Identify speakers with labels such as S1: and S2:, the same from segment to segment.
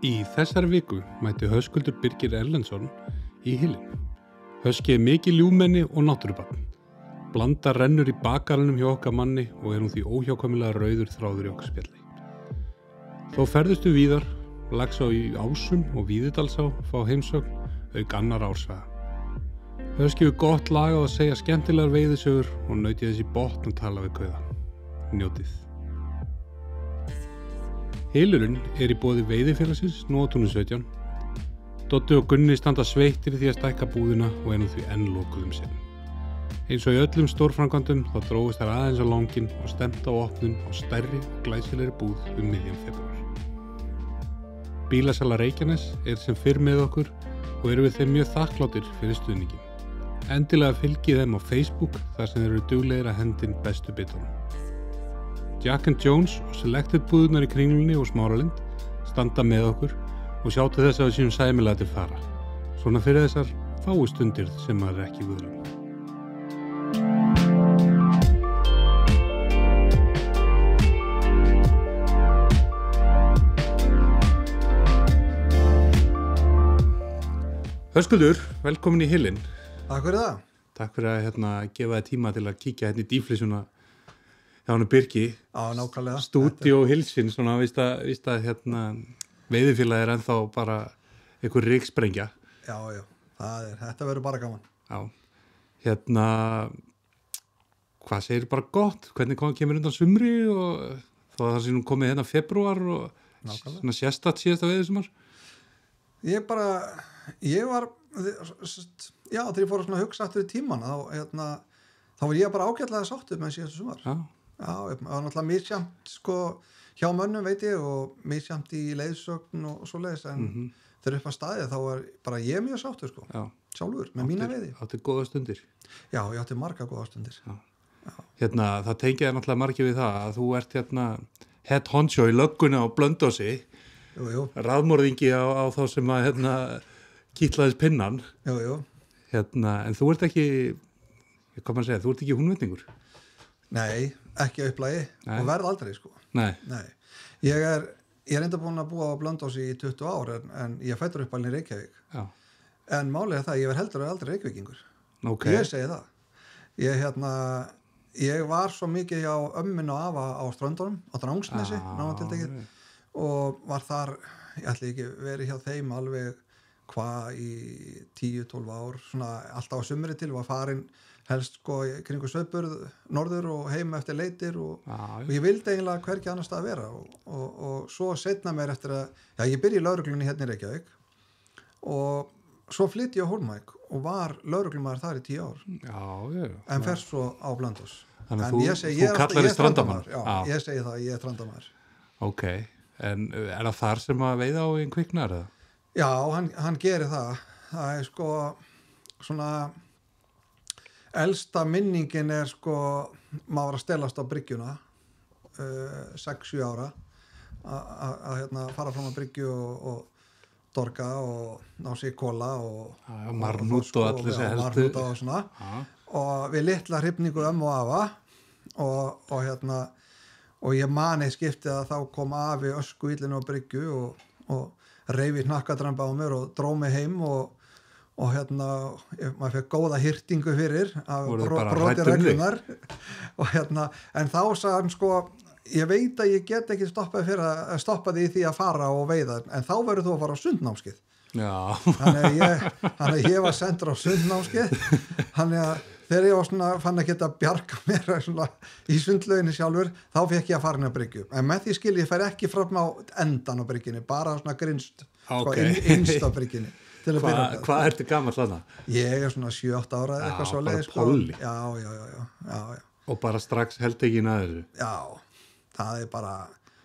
S1: Í þessari viku mætti Höskuldur Birgir Erlendsson í Hylinn. Höski mikið ljúfmenni og náttúrubarn. Blanda rennur í bakarunum hjá okkar manni og hún því óhjákvæmilega rauður þráður í okkar spjalli. Þó ferðustu víðar, Laxá í Ásum og Víðidalsá fá heimsögn auk annar ársaga. Höski við gott lag á að segja skemmtilegar veiðisögur og nautið þessi botn að tala við kauða. Njótið. Hylurinn í boði veiðifélagsins Nóatúni 17. Doddi og Gunni standa sveittir því að stækka búðina og nú því enn lokuð sinn. Eins og í öllum stórframkvæmdum þá drógust þær aðeins á langinn og stemmt á opnun á stærri og glæsilegri búð miðjan febrúar. Bílasala Reykjanes sem fyrr með okkur og við þeim mjög þakkláttir fyrir stuðninginn. Endilega fylgið þeim á Facebook þar sem þeir eru duglegir að hendin bestu bitunum. Jack & Jones og Selected búðurnar í Kringlunni og Smáralind standa með okkur og sjá til þess að við séum sæmilega til fara. Svona fyrir þessar fáu stundir sem maður ekki vöðlum. Höskuldur, velkomin í Hylinn.
S2: Takk fyrir það.
S1: Takk fyrir að gefa þér tíma til að kíkja í dýflissuna hjá hann Birgi.
S2: Já, nákvæmlega.
S1: Stúdíó Hylsinn, svona víst að veiðifélag ennþá bara einhver ryksprengja.
S2: Já, þetta verður bara gaman.
S1: Já, hvað segir bara gott? Hvernig kemur undan sumri og þá það sem komið febrúar og svona sérstætt síðasta veiðisumar?
S2: Ég var, þegar ég fór að hugsa aftur í tíman, þá var ég bara ágætlega sáttur með síðasta sumar. Já, það var náttúrulega misjamt, hjá mönnum veit ég og misjamt í leiðsögn og svoleiðis, en þegar upp að staðið þá var bara ég mjög sáttur, sjálfur, með mína veiði.
S1: Áttu góða stundir?
S2: Já, ég átti marga góða stundir. Já.
S1: Það tengiði náttúrulega margir við það að þú ert head honcho í lögguna á Blönduósi.
S2: Jú.
S1: Raðmorðingi á þá sem að kýtlaðist pinnan.
S2: Jú.
S1: En þú ert ekki, hvað maður segja, þú ert ekki húnvetningur?
S2: Nei, ekki upplagi og verð aldrei,
S1: Nei.
S2: Ég er enda búin að búa á Blönduósi í 20 ár en ég fættur upp alveg í Reykjavík. Já. En málið það, ég var heldur aldrei Reykjavíkingur.
S1: Okay.
S2: Ég segi það. Ég var svo mikið hjá ömmin og afa á Ströndunum, á Drangsnesi, náttúrulega og var þar, ég ætli ekki verið hjá þeim alveg í 10-12 ár, svona alltaf á sumri til, var farin helst kringu Sauðburð, norður og heim eftir leitir og ég vildi eiginlega hvergi annars stað að vera og svo seinna mér eftir að ég byrja í lögreglunni hérna í Reykjavík og svo flytti ég á Hólmavík og var lögreglumaður þar í 10 ár. Já. En fer svo á Blönduós.
S1: Þannig að þú kallar þig strandamaður.
S2: Já, ég segi það, ég er strandamaður.
S1: Ok, en er það þar sem að veiða á einn kviknar eða?
S2: Já, hann gerir það. Það er svona elsta minningin er maður var að stelast á bryggjuna 6-7 ára að fara fram á bryggju og dorga og ná sér kóla og
S1: marnút og allir þessi helstu
S2: marnút og svona og við litla hrifningu og afa og ég mani skiptið að þá kom afi ösku illinu á bryggju og reyfi hnakkadramba á mér og dró mig heim og maður fekk góða hirtingu fyrir að broti reglunar og en þá sagði hann ég veit að ég get ekki stoppað í því að fara og veiða en þá verður þú að fara á sundnámskeið.
S1: Já.
S2: Þannig að ég var sendur á sundnámskeið þannig að þegar ég fann að geta bjarga mér í sundlauginni sjálfur þá fekk ég að fara inn á bryggju en með því skil ég fer ekki fram á endan á bryggjunni bara grinst innst á bryggjunni.
S1: Hvað ertu gamall þarna?
S2: Ég er 7-8 ára eða eitthvað svo leið.
S1: Polli.
S2: Já.
S1: Og bara strax heldegin að þessu?
S2: Já, það er bara,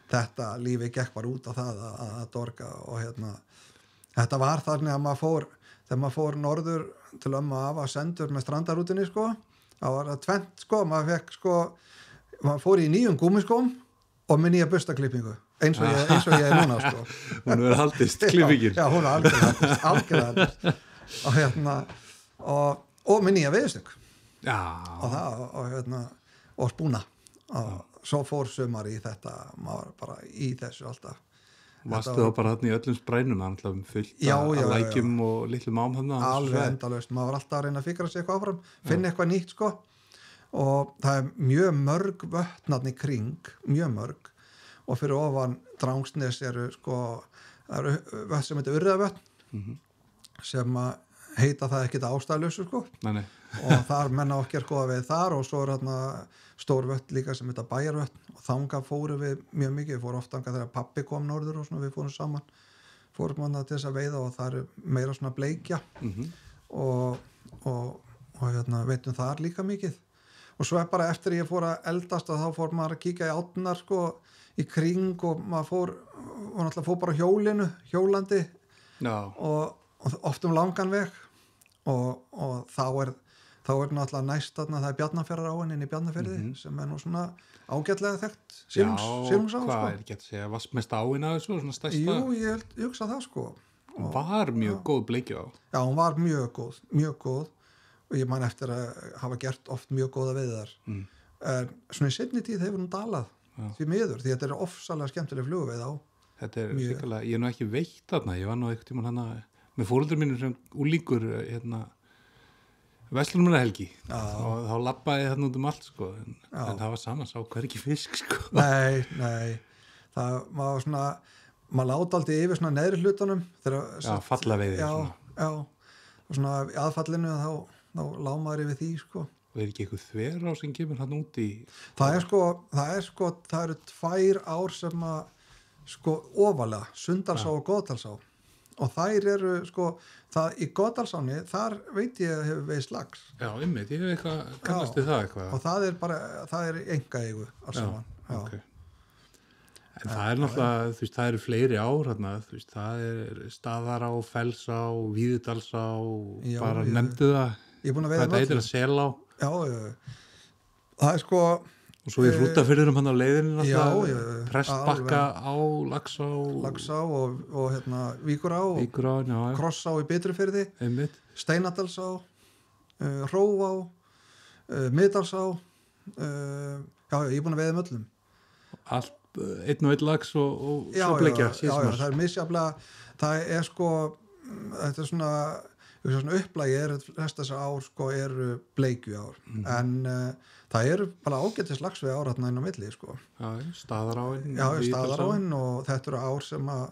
S2: þetta lífi gekk bara út á það að dorga og þetta var þannig að þegar maður fór norður til ömmu afa sendur með strandarútinni það var það tvennt maður fór í nýjum gúmmiskóm og með nýja bustaklippingu eins og ég er núna
S1: hún verður haldist klippingin
S2: já hún er algjörlega haldist og með nýja veiðstöng og spúna og svo fór sumar í þetta maður bara í þessu alltaf
S1: Varstu þá bara þarna í öllum sprænum, það er fullt af lækjum og litlum ám þarna?
S2: Alveg endalaust, maður var alltaf að reyna að fikra sig eitthvað áfram, finna eitthvað nýtt sko, og það er mjög mörg vötn í kring, mjög mörg, og fyrir ofan Drangsnes eru sko, það eru vötn sem heitir Urriðavötn, sem að heita það ekkert ástæðlausu sko.
S1: Nei.
S2: Og þar menna okkar góða við þar, og svo er þarna stór vötn líka sem heita Bæjarvötn, og þangað fórum við mjög mikið, við fórum oft þangað þegar pappi kom norður og svona, við fórum saman, fórum þarna til þess að veiða, og það er meira svona bleikja og hérna, veitum þar líka mikið. Og svo er bara eftir ég fór að eldast, og þá fór maður að kíkja í átnar sko, í kring, og maður fór bara hjólandi og oft langan veg, og þá er náttúrulega næst þarna, það er Bjarnarfjarðaráin inn í Bjarnarfirði, sem er nú svona ágætlega þekkt silungsá.
S1: Hvað er ekki að segja, mest áin af þessu, svona stærsta?
S2: Jú, ég hugsa það sko.
S1: Hún var mjög góð bleikja á.
S2: Já, hún var mjög góð, og ég man eftir að hafa gert oft mjög góða veiðar. Svona í seinni tíð hefur hún dalað, því miður, því þetta er ofsalega skemmtileg flugveið á.
S1: Þetta er sérkala, ég er nú ekki veitt þarna, ég var nú einhvern tímann hana með foreldrum mínum sem úlíkur Verslunarmannahelgi, og þá labbaði ég þarna út allt sko, en það var saman, sá hver ekki fisk sko.
S2: Nei, það var svona, maður láta alltaf yfir svona neðri hlutunum.
S1: Fallaveiði.
S2: Já, og svona í aðfallinu þá lá maður yfir því sko.
S1: Og er ekki eitthvað þverá sem kemur hann út í? Það
S2: eru 2 ár sem að sko ofalega, Sunndalsá og Goðdalsá, og þær eru sko, það í Goðdalsáni, þar veit ég hefur veist lax.
S1: Já, einmitt, ég hef eitthvað, kannast þið það eitthvað.
S2: Og það er engaeigu alls saman.
S1: Okay. En það er náttúrulega, þú veist, það eru fleiri ár hérna, þú veist, það er Staðará, Fellsá, Víðidalsá, bara nefndu það.
S2: Ég er búin að veiða
S1: þetta heitir að Selá.
S2: Já, það er sko.
S1: Og svo í Hrútafirðinum hann á leiðinu náttúrulega, Prestbakka á Laxá
S2: og hérna Víkurá, Krossá í Bitrufirði, Steinadalsá, Hrófá, Miðdalsá, já, ég er búin að veiða öllum.
S1: Allt, einn og einn lax og svo bleikja.
S2: Já, það er misjaflega, það er sko, þetta er svona upplægi, flest þessar ár sko eru bleikju ár, en það eru bara ágætis laxveiði ár þarna inn á milli sko.
S1: Já, Staðaráin.
S2: Já, Staðaráin, og þetta eru ár sem að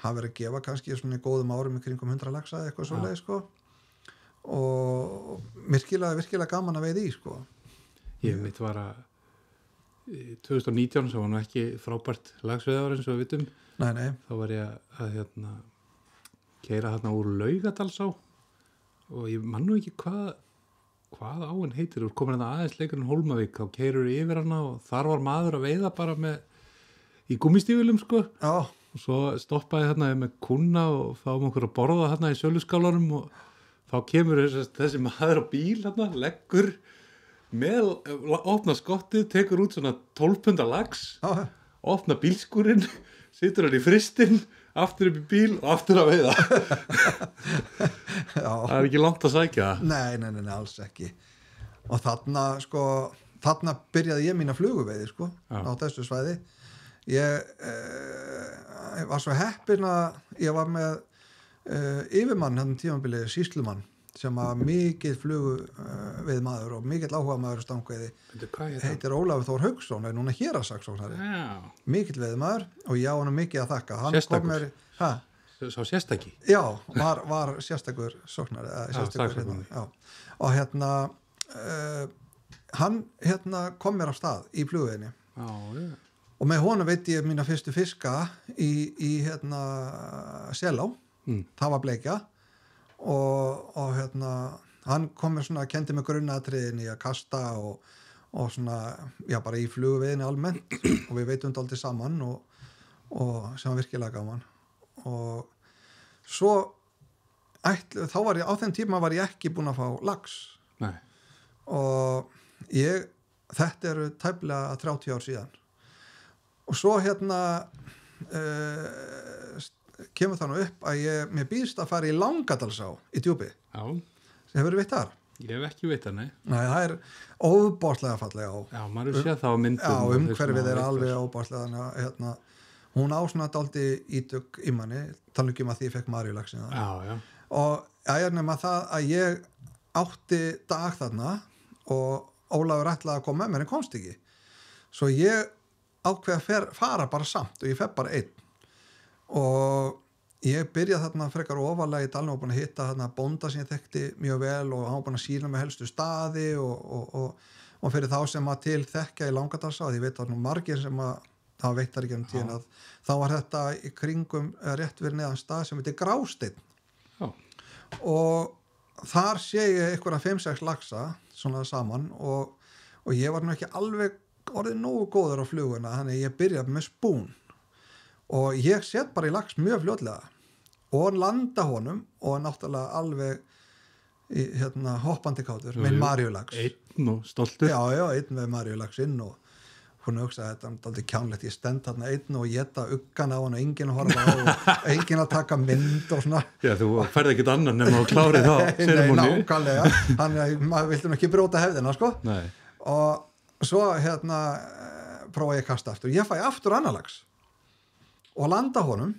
S2: hafa verið að gefa kannski svona í góðum árum í kringum 100 laxa eitthvað svoleið sko, og virkilega gaman að veiða í sko.
S1: Ég veit var að 2019 sem var nú ekki frábært laxveiðar eins og við vitum.
S2: Nei.
S1: Þá var ég að keyra þarna úr Laugadalsá, og ég man nú ekki hvað áin heitir, og komin aðeins leikur en Hólmavík, þá keyrur yfir hana, og þar var maður að veiða bara í gúmmístífilum sko.
S2: Já.
S1: Og svo stoppaði þarna með kuna og fáum okkur að borða þarna í söluskálanum, og þá kemur þessi maður á bíl þarna, leggur opna skottið, tekur út svona 12 punda lax, opna bílskúrinn, situr hann í fristinn, aftur upp í bíl og aftur að veiða. Það er ekki langt að sækja það.
S2: Nei, alls ekki. Og þarna byrjaði ég mína fluguveiði sko, á þessu svæði. Ég var svo heppinn að ég var með yfirmann hann tímabilið, sýslumann, sem var mikill fluguveiðmaður og mikill áhuga maður stangveiði. Heitir Ólafur Þór Hauksson, er núna héraðssaksóknari. Mikill veiðmaður, og ég á hann mikið að þakka.
S1: Sérstakur? Sá sérstaki?
S2: Já, var sérstakur sóknari. Og hann kom mér á stað í flugveiðinni. Og með honum veit ég mína fyrstu fiska í Selá. Það var bleikja. Og hann kom mér svona, kendi mig grunnatriðin í að kasta og svona, já, bara í flugveiðinni almennt, og við veitum dálítið saman, og sem var virkilega gaman. Og svo þá var ég, á þeim tíma var ég ekki búin að fá lax.
S1: Nei.
S2: Og þetta eru tæplega 30 ár síðan. Og svo kemur það nú upp að mér býðst að fara í Langadalsá í Djúpi.
S1: Já.
S2: Hefurðu veitt þar?
S1: Ég hef ekki veitt það, nei.
S2: Nei, það er óbáslega fallega á.
S1: Já, maður séð það á myndum.
S2: Já, umhverfið er alveg óbáslega, hún á svona dálítið ítök í manni, tala ekki um að því ég fekk maríulaxinn það.
S1: Já.
S2: Og ég nema það að ég átti dag þarna og Ólafur ætlaði að koma með mér en komst ekki. Svo ég ákveð að fara bara samt og ég fer bara einn. Og ég byrjaði þarna frekar ofalega í dalnum og búin að hitta þarna bónda sem ég þekkti mjög vel og hann var búin að sína með helstu staði og fyrir þá sem að til þekkja í Langadalsá, því ég veit að nú margir sem að það veittar ekki um tíðin að þá var þetta í kringum rétt fyrir neðan stað sem heitir Grásteinn.
S1: Já.
S2: Og þar sé ég einhverja 5-6 laxa svona saman og ég var nú ekki alveg orðið nógu góður á fluguna, þannig ég byrjaði með spún og ég set bara í lax mjög fljótlega og landa honum og náttúrulega alveg í, hoppandi kátur með maríulax.
S1: Einn og stoltur.
S2: Já, einn með maríulaxinn og hún hugsaði að þetta er aldrei kjánlegt, ég stend þarna einn og geta uggan á hann og enginn að horfa á og enginn að taka mynd og svona. Já,
S1: þú ferði ekkert annan nema að klári þá
S2: Nei, nákvæmlega, þannig maður vildi nú ekki brjóta hefðina, sko.
S1: Nei.
S2: Og svo prófaði ég að kasta aftur. Ég fæ aftur annar lax og landa honum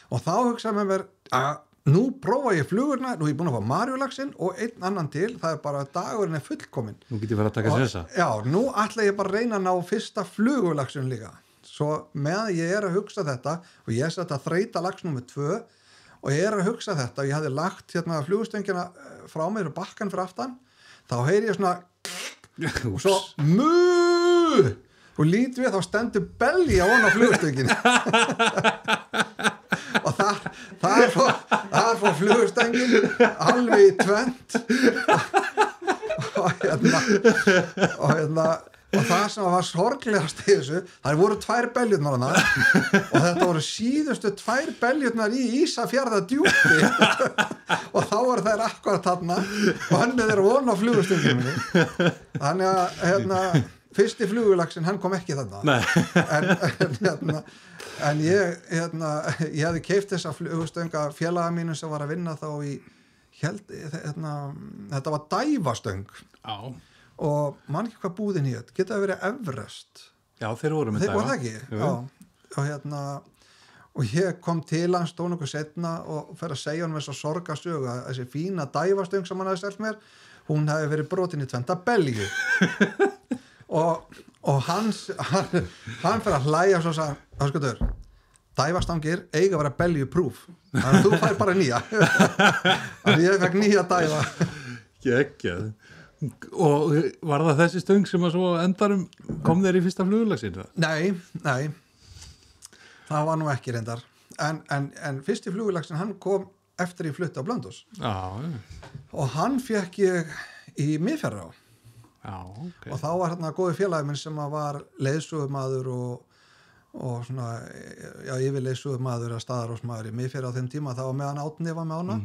S2: og þá hugsaði með mér að nú prófa ég flugurna, nú er ég búin að fá maríulaxinn og einn annan til, það er bara dagurinn er fullkominn.
S1: Nú get ég verið að taka þessa.
S2: Já, nú ætla ég bara að reyna að ná fyrsta flugulaxinn líka. Svo meðan ég að hugsa þetta og ég sett að þreita lax númer 2 og ég að hugsa þetta og ég hafði lagt flugustöngina frá mér og bakkan fyrir aftan, þá heyri ég svona og svo mu og lít við þá stendur belgi á hann á flugustönginu og það er frá flugustöngin alveg í tvent og það sem var sorglegast í þessu, það voru 2 beljurnar hana og þetta voru síðustu 2 beljurnar í Ísafjarðardjúpi og þá voru þær akkurat þarna og hann er von á flugustönginu þannig að fyrsti flugulaxinn, hann kom ekki þarna en ég hefði keypt þessa flugustöng félaga mínu sem var að vinna þá í þetta var dæfastöng og man ekki hvað búðin hét, geta það verið Everest.
S1: Já, þeir voru með dæfa.
S2: Þeir voru það ekki, já. Og ég kom til hans stóð nokkuð setna og fer að segja hann með svo sorgasögu að þessi fína dæfastöng sem hann hafði selt mér, hún hefði verið brotin í 2 belgi. og hann fer að hlæja og svo sagði, höskuldur, dæfastangir eiga að vera beljuproof, þannig að þú fær bara nýja. Þannig ég fekk nýja dæfa.
S1: Geggjað. Og var það þessi stöng sem að svo endarum kom þeir í fyrsta flugulaxinn?
S2: Nei, það var nú ekki reyndar en fyrsti flugulaxinn hann kom eftir ég flutti á Blönduós og hann fekk ég í Miðfjarðará og þá var hérna góði félagi minn sem var leiðsögumaður og svona yfir leiðsögumaður að staðarósmaður í Miðfjarðará á þeim tíma, það var meðan Átni var með hana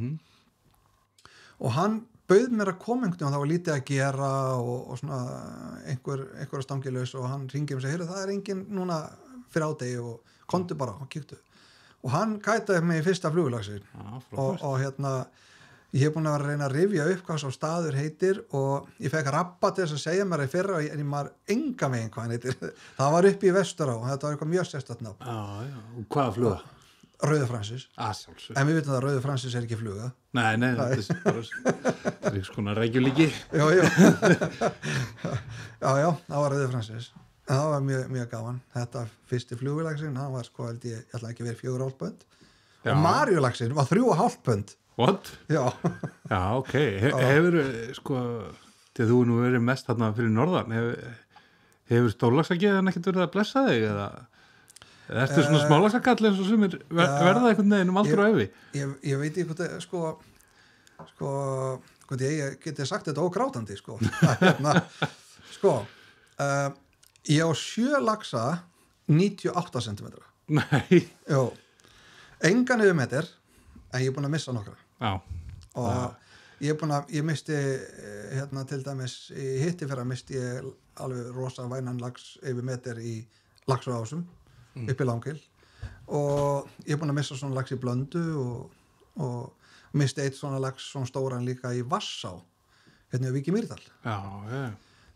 S2: og hann bauð mér að koma einhvern veginn og það var lítið að gera og svona einhverja stangilaus og hann ringið og segi, það er enginn núna fyrir ádegi og komdu bara og kíktu og hann kætaði mig í fyrsta flugulaxinn og ég hef búin að vera að reyna að rifja upp hvað svo staður heitir og ég fekk rabba til þess að segja mér í fyrra en ég maður enga megin hvað hann heitir það var upp í Vesturá og þetta var eitthvað mjög sérstætt nafn.
S1: Og hvaða fluga?
S2: Rauði Francis. En við veitum að Rauði Francis er ekki fluga.
S1: Nei, það er svona regjulíki.
S2: Já, það var Rauði Francis. En það var mjög gaman. Þetta fyrsti flugulaxinn, hann var held ég ætla ekki verið 4,5 pund. Og maríulaxinn var 3,5 pund.
S1: What?
S2: Já,
S1: ok. Hefur, þegar þú nú verið mest þarna fyrir norðan, hefur stórlaxagiðan ekkert verið að blessa þig eða? Ertu svona smálagsakall eins og sumir verða einhvern veginn aldur og efi?
S2: Ég veit ekki hvað ég geti sagt þetta ógrátandi ég á 7 laxa 98 cm.
S1: Nei.
S2: Jó, engan yfir meter en ég er búin að missa nokkra.
S1: Já.
S2: Og ég misti til dæmis í hittifyrra misti ég alveg rosa vænan lax yfir meter í Laxárásum upp í Langil og ég er búin að missa svona lax í Blöndu og misti eitt svona lax svona stóran líka í Vassá hérna í Vík í Mýrdal.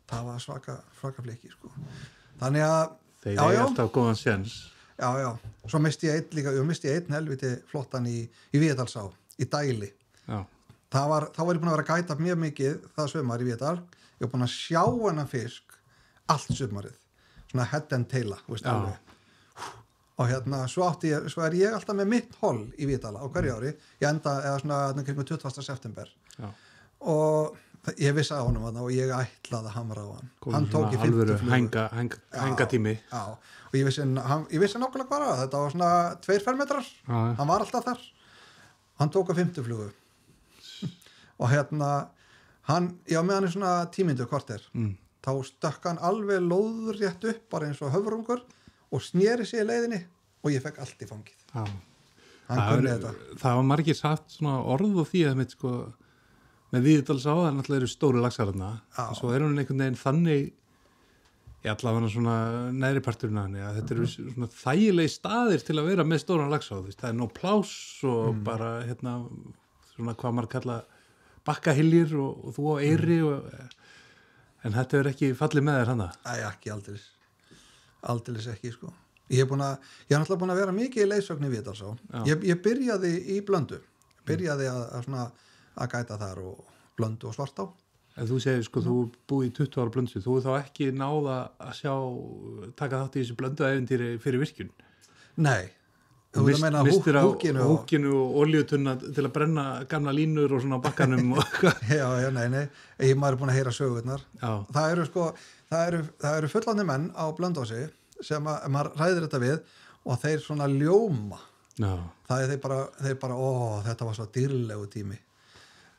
S2: Það var svaka fliki þannig að
S1: þeir eru alltaf góðan séns.
S2: Já, svo misti ég einn helviti flottan í Víðdalsá, í Dæli.
S1: Já.
S2: Þá var ég búin að vera að gæta mjög mikið það sumar í Víðdal. Ég var búin að sjá hennan fisk allt sumarið. Svona head and taila, veist alveg. Og svo er ég alltaf með mitt holl í Víðdala á hverju ári. Ég enda eða svona kringum 20. september. Já. Og ég vissi á honum og ég ætlaði að hamra á hann. Hann tók í 50 flugur.
S1: Hænga tími.
S2: Já, og ég vissi nákvæmlega bara að þetta var svona 2 fermetrar. Hann var alltaf þar. Hann tók á 50 flugu. Og meðan er svona 10 mínútur korter. Þá stökk hann alveg lóðrétt upp bara eins og höfrungur og sneri sig í leiðinni og ég fekk allt í fangið.
S1: Já.
S2: Hann kunni þetta.
S1: Það var margir sagt svona orð og því að með Víðdalsá það náttúrulega eru stóru laxar þarna. Svo er hún einhvern veginn þannig í allavega svona neðri parturinn að henni að þetta eru svona þægilegi staðir til að vera með stóran laxá. Það er nóg pláss og bara svona hvað maður kalla bakkahyljir og þú á eyri en þetta er ekki fallið með þér hana?
S2: Æ, ekki aldeilis ekki sko. Ég er náttúrulega búin að vera mikið í leiðsögn í Víðdalsá. Ég byrjaði í Blöndu. Byrjaði að gæta þar og Blöndu og Svartá.
S1: En þú segir sko, þú búið í 20 ára Blöndu, þú þá ekki náða að taka þátt í þessu Blöndu-ævintýri fyrir virkjun?
S2: Nei.
S1: Þú mistir á húkinu og olíutunna til að brenna gamla línur og svona á bakkanum og
S2: Já, nei. Maður er búin að heyra sögurnar. Það eru fullandi menn á Blönduósi sem maður ræðir þetta við og þeir svona ljóma. Já. Það er þeir bara, þetta var svo dýrlegu tími.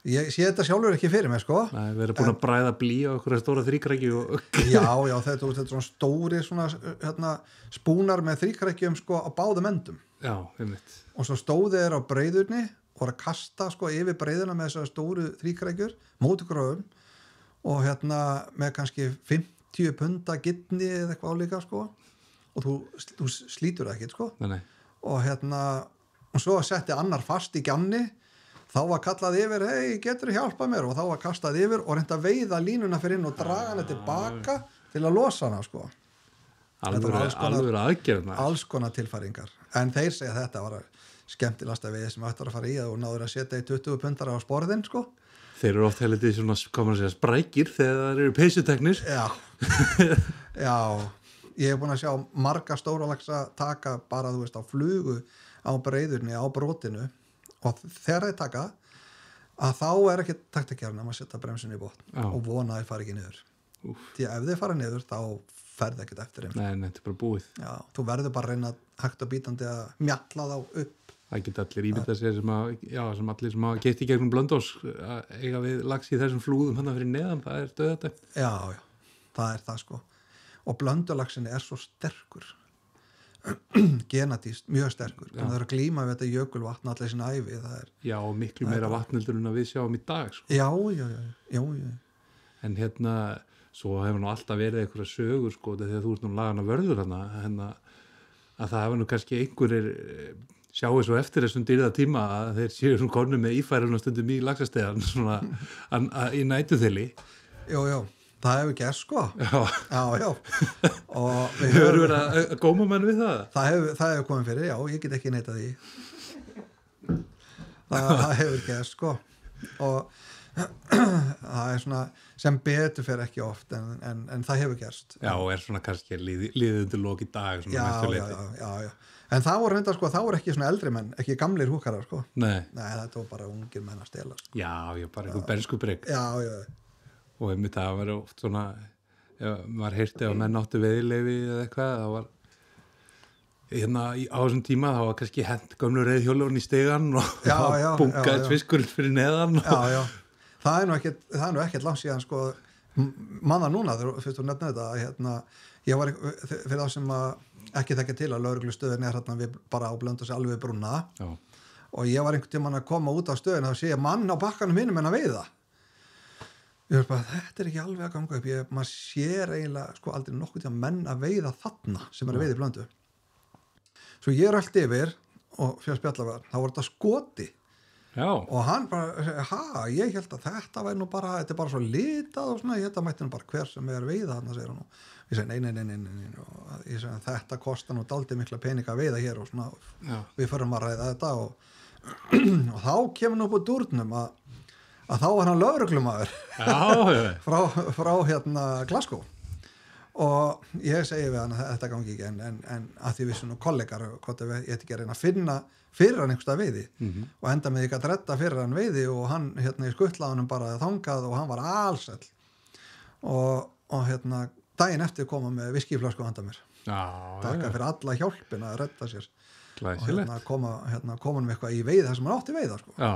S2: Ég sé þetta sjálfur ekki fyrir mig, sko.
S1: Nei, við erum búin að bræða blý á okkur stóra þríkrækju og
S2: Já, þetta er svona stóri spúnar með þríkrækjum sko á báðum endum.
S1: Já, einmitt.
S2: Og svo stóðu þeir á breiðurni og var að kasta sko yfir breiðuna með þessar stóru þríkrækjur, mótugröfum og með kannski 50 punda gitni eða eitthvað álíka sko og þú slítur það ekki sko.
S1: Nei.
S2: Og svo setti annar fast í gjamni. Þá var kallað yfir, hei, getur þú hjálpað mér? Og þá var kastað yfir og reynt að veiða línuna fyrir inn og draga hana tilbaka til að losa hana, sko.
S1: Alveg aðgerðna.
S2: Alls konar tilfæringar. En þeir segja að þetta var skemmtilegasta veiði sem ætlar að fara í og náður að setja í 20 pundar á sporðin, sko.
S1: Þeir eru oft heldur svona, komur að segja, sprækir þegar það eru peysuteknir.
S2: Já, ég hef búin að sjá marga stóralaxa taka bara, þú veist, á flugu á breiðurni, á brotinu. Og þegar þeir taka að þá er ekki takt að gera að setja bremsun í botn og vona að þeir fara ekki niður. Því að ef þeir fara niður þá ferði ekkert eftir þeim.
S1: Nei, þetta er bara búið.
S2: Já, þú verður bara að reyna hægt og bítandi að mjalla þá upp.
S1: Það geta allir ímyndað sér sem allir sem hafa geitt í gegnum Blönduós að eiga við lax í þessum flúðum hann fyrir neðan, það er dauðadæmt.
S2: Já, það er það sko. Og Blöndulaxinn er svo sterkur. Genatíst, mjög sterkur. Það er að glíma við þetta jökulvatn allir sinna ævi.
S1: Já, og miklu meira vatnildur en að við sjáum í dag. Sko.
S2: Já.
S1: En svo hefur nú alltaf verið einhverja sögur, sko, þegar þú ert nú lagan að vörður að það hefur nú kannski einhverjir sjáu svo eftir þessum dýrða tíma að þeir séu svona konum með ífæruna stundum í laxastegan svona í nætuþeli.
S2: Já. Það hefur gert sko. Já. Og við
S1: hefur verið að góma menn við það?
S2: Það hefur komið fyrir, já, ég get ekki neitað því. Það hefur gert sko. Og það er svona sem betur fyrir ekki oft en það hefur gerst.
S1: Já, og er svona kannski liðið undir lok í dag.
S2: Já. En það voru reynda sko, það voru ekki svona eldri menn, ekki gamlir húkarar sko.
S1: Nei,
S2: þetta var bara ungir menn að stela sko.
S1: Já, bara einhver bernskubrygg.
S2: Já.
S1: Og einmitt það var oft svona maður heyrti að menn áttu veiðileyfi eða eitthvað, það var á þessum tíma það var kannski hent gömlu reiðhjólun í stegan og bungaði fiskurinn fyrir neðan
S2: Já, það er nú ekkert langt síðan sko, manna núna þegar fyrst þú nefnir þetta ég var fyrir þá sem að ekki þekka til að lögreglustöðin er við bara á Blönduósi alveg brúna og ég var einhvern tímann að koma út á stöðin og sé mann á bakkanum hinum en að veiða. Ég var bara, þetta er ekki alveg að ganga upp. Maður sér eiginlega sko aldrei nokkuð til að menn að veiða þarna sem er að veiða í Blöndu. Svo ég er allt yfir og fyrir spjallavar, þá var þetta skoti.
S1: Já.
S2: Og hann bara, ég held að þetta væri nú bara, þetta er bara svo litað og svona, ég held að mætti nú bara hver sem er veiða þarna, segir hann. Ég segi, nei, og ég segi, þetta kostar nú dálítið mikla peninga að veiða hér og svona, við förum að ræða þetta og þá kemur nú upp úr dúrnum að þá var hann lögreglumaður frá hérna Glasgow og ég segi við hann að þetta gangi ekki en að því við svona kollegar hvort ég ætti ekki að reyna að finna fyrir hann einhverstað veiði og enda með ekki að redda fyrir hann veiði og hann hérna í skuttlaðunum bara þangað og hann var alsæll og hérna daginn eftir koma með viskíflösku handa mér takka fyrir alla hjálpina að redda sér
S1: Glæsilegt.
S2: og hérna koma með eitthvað í veiði þar sem hann átti veiða sko.
S1: Já.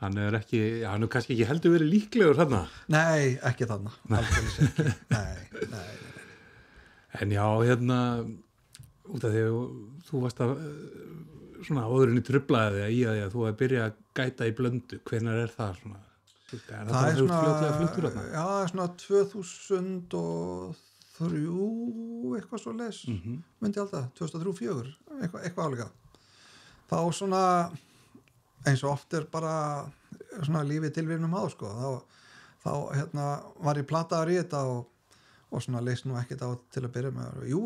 S1: Hann er kannski ekki heldur verið líklegur þarna.
S2: Nei, ekki þarna alveg ekki. Nei.
S1: En já, hérna út af því að þú varst að svona áðurinni truflaði þig í að þú að byrja að gæta í Blöndu. Hvenær er það svona?
S2: Það er svona
S1: fljótlega fluttur þarna?
S2: Já, svona 2003 eitthvað svo leis myndi alltaf, 2003-2004 eitthvað álega þá svona eins og oft er bara svona lífið tilvíðnum á sko þá hérna var ég plataður í þetta og svona leist nú ekkert á til að byrja með jú,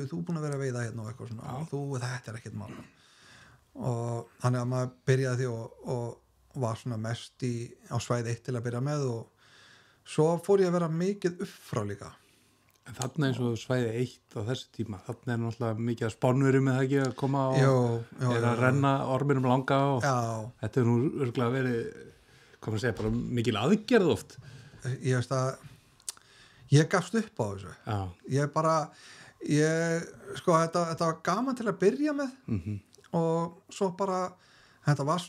S2: þú búin að vera að veiða hérna og eitthvað svona þetta er ekkert mál og þannig að maður byrjaði því og var svona mest á svæði 1 til að byrja með og svo fór ég að vera mikið upp frá líka.
S1: En þarna eins og svæði 1 á þessu tíma, þarna er náttúrulega mikið að spánverum með það ekki að koma og að renna orminum langa og þetta er nú örgulega verið, hvað maður segja, bara mikil aðgerð oft.
S2: Ég veist að ég gafst upp á þessu. Sko þetta var gaman til að byrja með og svo bara, þetta var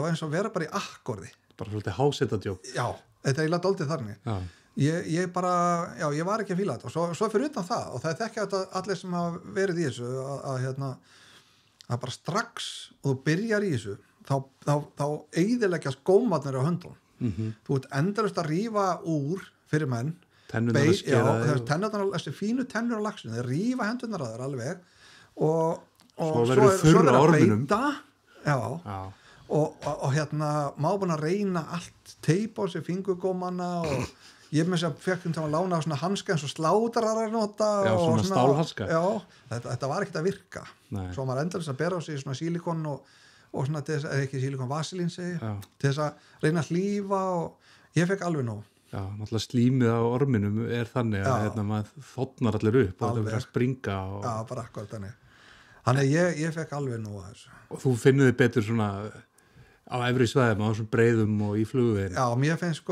S2: eins og vera bara í akkorði. Bara
S1: svolítið hásetadjók.
S2: Já, þetta er eiginlega dálítið þannig.
S1: Já.
S2: Ég var ekki að fíla þetta og svo fyrir utan það og það er þekkja þetta allir sem hafa verið í þessu að bara strax og þú byrjar í þessu þá eyðileggjast gómarnir á höndunum þú ert endalaust að rífa úr fyrir menn þessi fínu tennur á laxinu þeir rífa hendurnar að þeir alveg og
S1: svo verður að beita
S2: og hérna má búin að reyna allt teipa á sig fingurgómana og ég með þess að fekk að lána svona hanska eins og slátrar að nota
S1: svona stálhanska
S2: þetta var ekkert að virka svo var endalaust að bera á sig svona sílikon og svona ekki sílikon vaselín til þess að reyna að hlífa og ég fekk alveg nóg
S1: náttúrulega slímið á orminum er þannig að maður þotnar allir upp og það verður að springa
S2: bara akkurat þannig ég fekk alveg nóg að þessu
S1: og þú finnur þið betur svona á efri svæðum á svona breiðum og í flugveginn
S2: mér finnst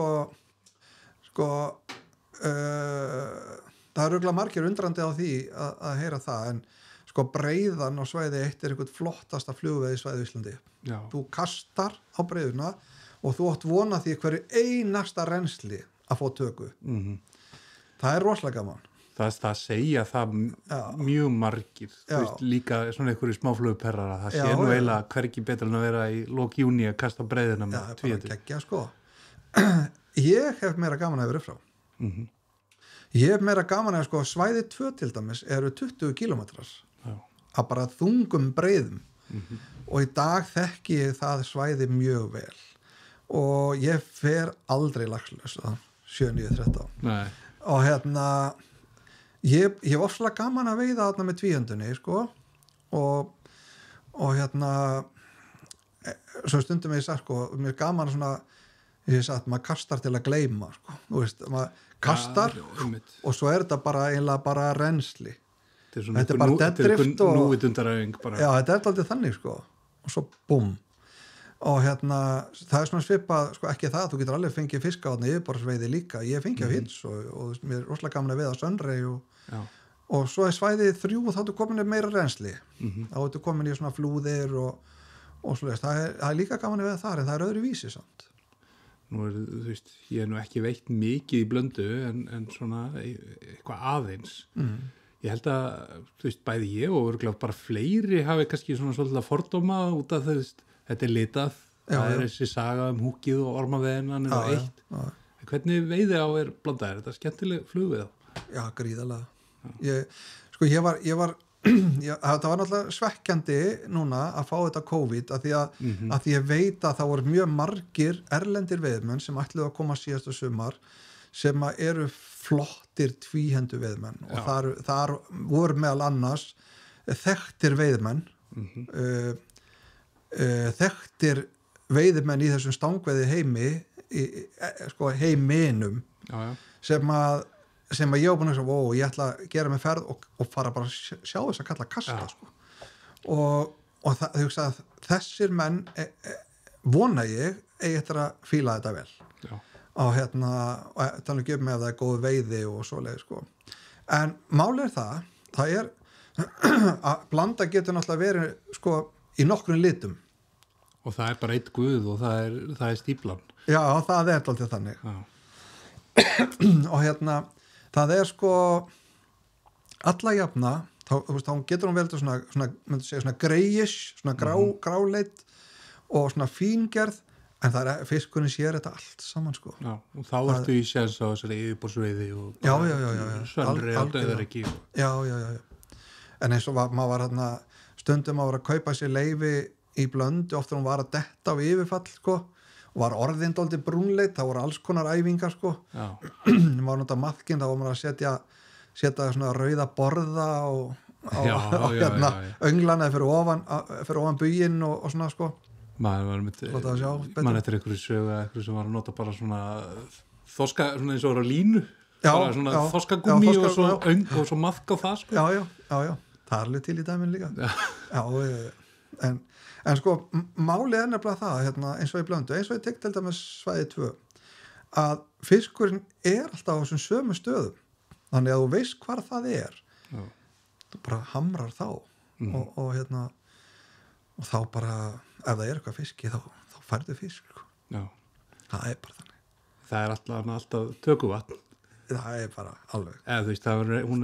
S2: það er örugglega margir undrandi á því að heyra það en sko breiðan á svæði 1 er einhvern flottasta flugveið svæði í Íslandi þú kastar á breiðuna og þú átt vona því hverju einasta rensli að fá töku það er rosalega gaman
S1: það segja það mjög margir þú veist líka svona einhverju smáflugperrar að það sé nú eiginlega hvergi betur en að vera í lok júní að kasta breiðina með
S2: tvíetur sko ég hef meira gaman að vera frá ég hef meira gaman að sko svæði 2 til dæmis eru 20 kilometrar að bara þungum breiðum og í dag þekki ég það svæði mjög vel og ég fer aldrei lagslaus 7-9-13 og hérna ég hef ofslega gaman að veiða þarna með tvíhöndunni sko og hérna svo stundum ég sagt sko mér er gaman svona ég sagt maður kastar til að gleyma sko þú veist maður kastar og svo er þetta eiginlega bara rensli þetta er bara deadrift og þetta er alltaf þannig sko og svo búm og hérna það er svona svipað sko ekki það þú getur alveg fengið fiska á þarna yfirborðsveiði líka ég fengið á hins og mér er rosalega gaman að veiða Sönrey og svo er svæðið 3 þá ertu komin meira rensli þá ertu komin í svona flúðir og svoleiðis það er líka gaman að veiða þar en það er öðru vísi samt
S1: Nú þú veist, ég nú ekki veitt mikið í Blöndu en svona eitthvað aðeins. Ég held að, þú veist, bæði ég og örugglega bara fleiri hafi kannski svona svolítið fordóma út af þetta er litað, það er þessi saga húkið og ormaveðinan eða eitt. Hvernig veiði á Blanda? Er þetta skemmtileg flugveið á?
S2: Já, gríðarlega. Ég var það var náttúrulega svekkjandi núna að fá þetta COVID að því ég veit að það voru mjög margir erlendir veiðmenn sem ætluðu að koma síðasta sumar sem að eru flottir tvíhendu veiðmenn og þar voru meðal annars þekktir veiðmenn þekktir veiðmenn í þessum stangveiði heimi sko heiminum sem að ég var búin að segja, ég ætla að gera mig ferð og fara bara að sjá þess að kalla kasta sko. og þau hugsa að þessir menn vona ég eigi eftir að fíla þetta vel og tala ekki með að það góð veiði og svoleið sko. En málið það er að blanda getur náttúrulega verið sko í nokkrum litum
S1: og það bara eitt guð og það er stíplan
S2: það er alltaf þannig og það er sko alla jafna þá getur hún veldur svona greyish, svona gráleit og svona fíngerð en það er fiskurinn sér þetta allt saman sko
S1: og þá ertu í séns á þessari yfirbórsveiði og svölri og döðar ekki
S2: já en eins og maður var stundum maður var að kaupa sér leyfi í Blöndu ofta hún var að detta á yfirfall sko og var orðin dálítið brúnleit, það voru alls konar æfingar sko maður nota maðkinn, þá var maður að setja svona rauða borða og önglana fyrir ofan buginn og svona sko
S1: maður eftir einhverju sögu einhverju sem var að nota bara svona þoska, svona eins og var á línu bara svona þoskagúmi og svo maðk á það sko
S2: já, það er alveg til í dæmin líka en sko málið er nefnilega það eins og í Blöndu, eins og ég tek til dæmis svæði 2 að fiskurinn alltaf á þessum sömu stöðum þannig að þú veist hvar það þú bara hamrar þá og þá bara ef það er eitthvað fiski þá færðu fisk sko. Það er bara þannig
S1: það er alltaf tökuvatn
S2: það er bara alveg
S1: eða þú veist, hún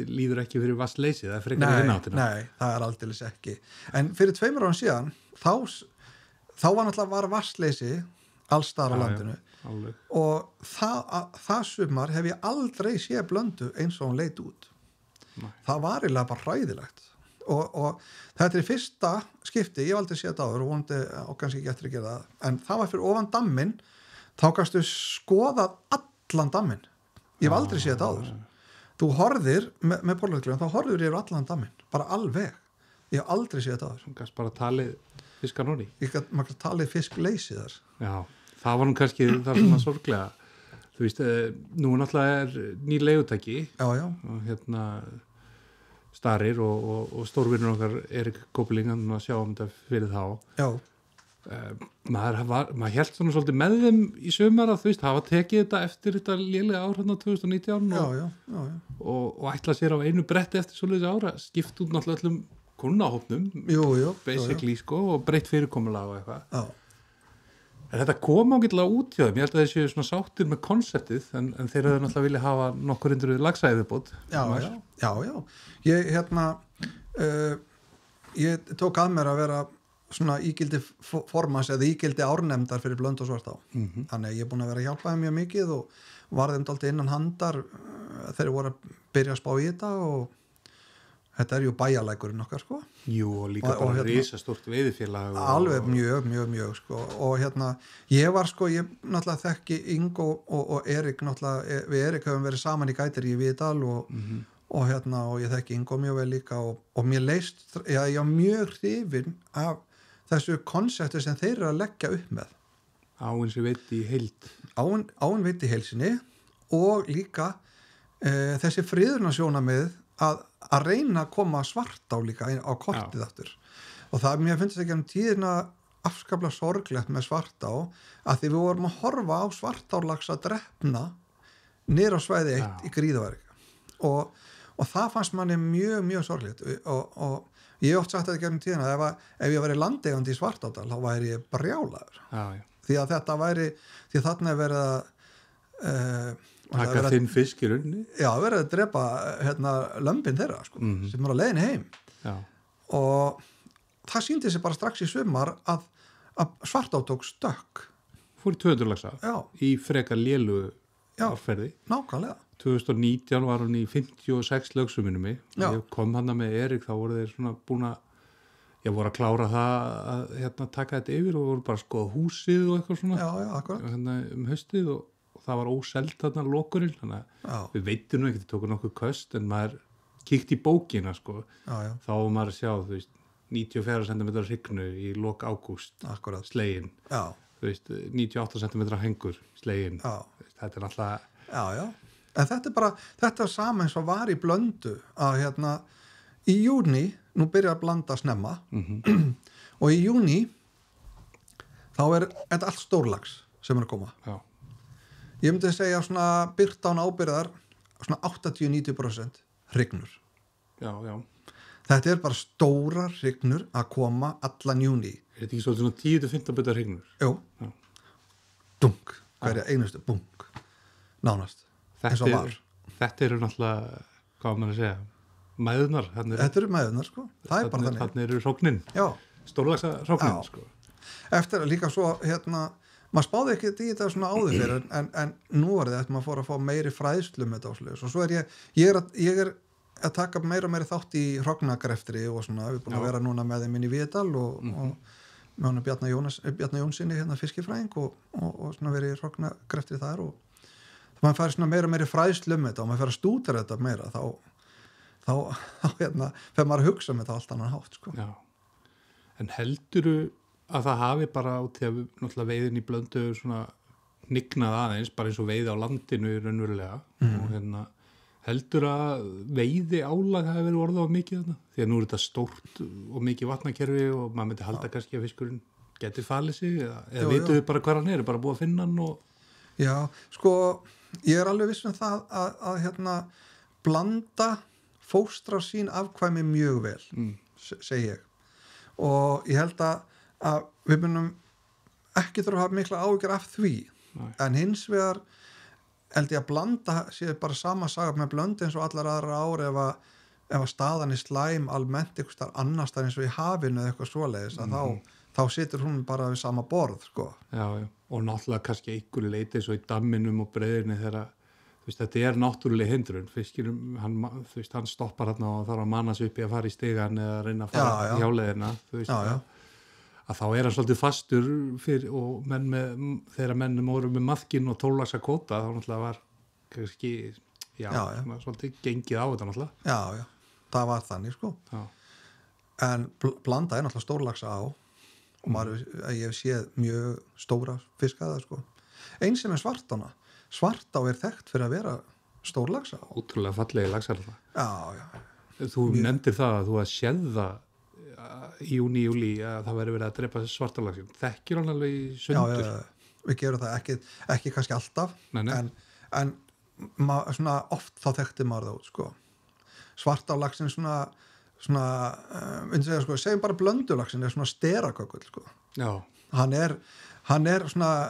S1: líður ekki fyrir vatnsleysi það er frekar í vináttina
S2: nei, það er aldeilis ekki en fyrir 2 árum síðan þá var vatnsleysi alls staðar á landinu og það sumar hef ég aldrei séð Blöndu eins og hún leit út það var eiginlega bara hræðilegt og þetta er fyrsta skipti, ég hef aldrei séð þetta áður og kannski ekki eftir að gera það en það var fyrir ofan damminn þá kannstu skoðað allan damminn ég hef aldrei séð þetta áður þú horfðir með pólvöldglöðum þá horfðir yfir allan damminn, bara alveg ég hef aldrei séð þetta áður
S1: þú kannst bara talið fiskanóni
S2: maður kannst talið fiskleysi þar
S1: það var nú kannski það svona sorglega þú veist, nú náttúrulega er nýr leigutæki og starir og stórvinur okkar Erik Kopeling að sjá þetta fyrir þá maður hélt svona svolítið með þeim í sumar að þú veist, hafa tekið þetta eftir þetta lélega ár 2019 og ætla sér á einu bretti eftir svolítið ára, skipt út náttúrulega öllum kunnahópnum basically sko og breytt fyrirkomulag og eitthvað en þetta kom ágætlega út hjá þeim, ég held að þeir séu svona sáttir með konseptið en þeir hefur náttúrulega vilja hafa nokkur undir laxæðubót
S2: ég tók að mér að vera svona ígildi formans eða ígildi árnefndar fyrir Blöndu og Svartá þannig að ég er búin að vera að hjálpa þeim mjög mikið og var þeim dálítið innan handar þeir voru að byrja að spá í þetta og þetta er bæjarlækurinn okkar sko
S1: Jú, og líka bara risastórt veiðifélag
S2: alveg mjög sko og ég var sko, ég náttúrulega þekki Ingo og Erik náttúrulega, við Erik höfum verið saman í Gæteri í Víðdal og ég þekki Ingo mjög vel líka og mér leist, ég var mjög hrifinn af þessu konsepti sem þeir eru að leggja upp með
S1: áin sem veit í heild
S2: áin veit í heilsinni og líka þessi friðunarsjónamið að reyna að koma Svartá líka á kortið aftur og það mér finnst ekki tíðina afskaplega sorglegt með Svartá að því við vorum að horfa á Svartárlax að drepna niður á svæði 1 í Gríðavík og það fannst manni mjög sorglegt og ég hef oft sagt þetta gegnum tíðina ef ég væri landeigandi í Svartádal þá væri ég brjálaður því að þetta væri því þarna er verið að
S1: taka þinn fisk í rauninni
S2: verið að drepa lömbin þeirra sko, sem er á leiðinni heim og það sýndi sig bara strax í sumar að Svartá tók stökk
S1: fór í 200 laxa í frekar lélu árferði
S2: nákvæmlega
S1: 2019 var hún í 56 lögsuminum mig.
S2: Já.
S1: Ég kom hana með Erik, þá voru þeir svona búin að, ég voru að klára það að taka þetta yfir og voru bara að skoða húsið og eitthvað svona.
S2: Já, akkurat.
S1: Hérna haustið og það var óselt þarna lokurinn, þannig að við veitum nú ekki, þetta tóku nokkuð köst, en maður kíkt í bókina, sko.
S2: Já.
S1: Þá var maður að sjá, þú veist, 94 cm hrygnu í lok ágúst, slegin.
S2: Já.
S1: Þú veist, 98 cm hengur, slegin.
S2: Já.
S1: Þetta er alltaf...
S2: Já. En þetta er sama eins og var í Blöndu að í júni, nú byrjar að blanda snemma og í júni þá er þetta allt stórlags sem er að koma.
S1: Já.
S2: Ég myndi segja svona birtán ábyrðar svona 80-90% hrygnur.
S1: Já.
S2: Þetta er bara stórar hrygnur að koma allan júni.
S1: Er þetta ekki svona 10-15 betur hrygnur?
S2: Jú. Já. Dunk, hverja einustu, bunk. Nánast.
S1: Þetta eru náttúrulega, hvað maður að segja, mæðunar.
S2: Þetta eru mæðunar, sko. Það er bara þannig.
S1: Þannig eru hróknin. Já. Stórlagsa hróknin, sko. Eftir
S2: líka svo, maður spáði ekki í þetta svona áður fyrir, en nú er þetta maður fór að fá meiri fræðslu með þetta áslega. Og svo er ég er að taka meira og meiri þátt í hróknagreftri og svona, við erum búin að vera núna með þeim inn í Viðdal og með hann Bjarna Jónssoni, fiskifræðing og svona verið í hróknagreftri þar og maður fær svona meira og meiri fræðslu með þetta og maður fær að stúdera þetta meira þá fer maður að hugsa með þetta allt annan hátt, sko. Já.
S1: En heldurðu að það hafi bara á því að náttúrulega veiðin í Blöndu svona hnignað aðeins, bara eins og veiði á landinu raunverulega og heldur að veiði álag hafi verið orðað á mikið þarna? Því að nú er þetta stórt og mikið vatnakerfi og maður myndi halda kannski að fiskurinn geti falið sig eða vituðu bara hvar hann er bara búið að finna hann og...
S2: Já, sko, ég er alveg viss um það að blanda fóstrar sín afkvæmi mjög vel, segi ég. Og ég held að við munum ekki þurfa að hafa mikla áhyggjur af því. Nei. En hins vegar held ég að blanda sé bara sama saga með Blöndu eins og allar aðra ár ef að staðan er slæm almennt eitthvað starf annars þar eins og í hafinu eða eitthvað svoleiðis að þá situr hún bara við sama borð, sko. Já,
S1: og náttúrulega kannski einhverju leiti eins og í damminum og breiðinni þegar þetta er náttúrulega hindrun. Fiskinum, hann stoppar hann og þarf að manna sig upp í að fara í stigan eða reyna að fara hjáleiðina, að þá er hann svolítið fastur og þegar mennum voru með maðkinn og 12 laxa kvóta þá náttúrulega var kannski, svolítið gengið á þetta náttúrulega.
S2: Já, það var þannig, sko. Já. En blanda er náttúrulega stórlaxa á og ég hef séð mjög stóra fiskaða, sko. Eins sem er Svartána. Svartá er þekkt fyrir að vera stórlaxa á.
S1: Ótrúlega fallegi laxar það.
S2: Já.
S1: Þú nefndir það að þú að séð í júni, júli að það væri verið að drepa svartalaxin. Þekkir hann alveg í sundur?
S2: Já, við gerum það ekki kannski alltaf, en svona oft þá þekkti maður það út, sko. Svartálaxin svona segjum bara Blöndulaxin er svona sterakökull, sko. Já. Hann er svona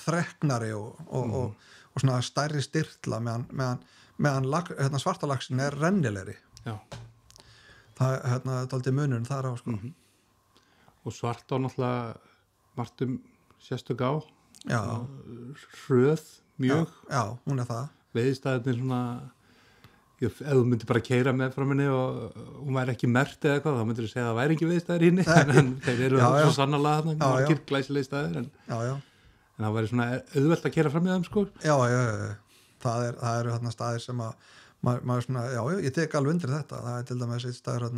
S2: þreknari og svona stærri styrtla meðan svartalaxin er rennilegri. Já. Það er dálítið munurinn þar á, sko.
S1: Og Svartá náttúrulega margt sérstök á.
S2: Já.
S1: Hröð mjög.
S2: Já, hún er það.
S1: Veiðistæðirnir svona, ef þú myndir bara keyra með frá minni og hún væri ekki merkt eða eitthvað, þá myndir þú segja að það væri ekki veiðistæðir hínni, en þeir eru svo sannarlega þarna, margir glæsilegir stæðir, en það væri svona auðvelt að keyra fram með þeim, sko.
S2: Já. Það eru þarna staðir sem að maður svona, ég tek alveg undir þetta. Það er til dæmis eitt staður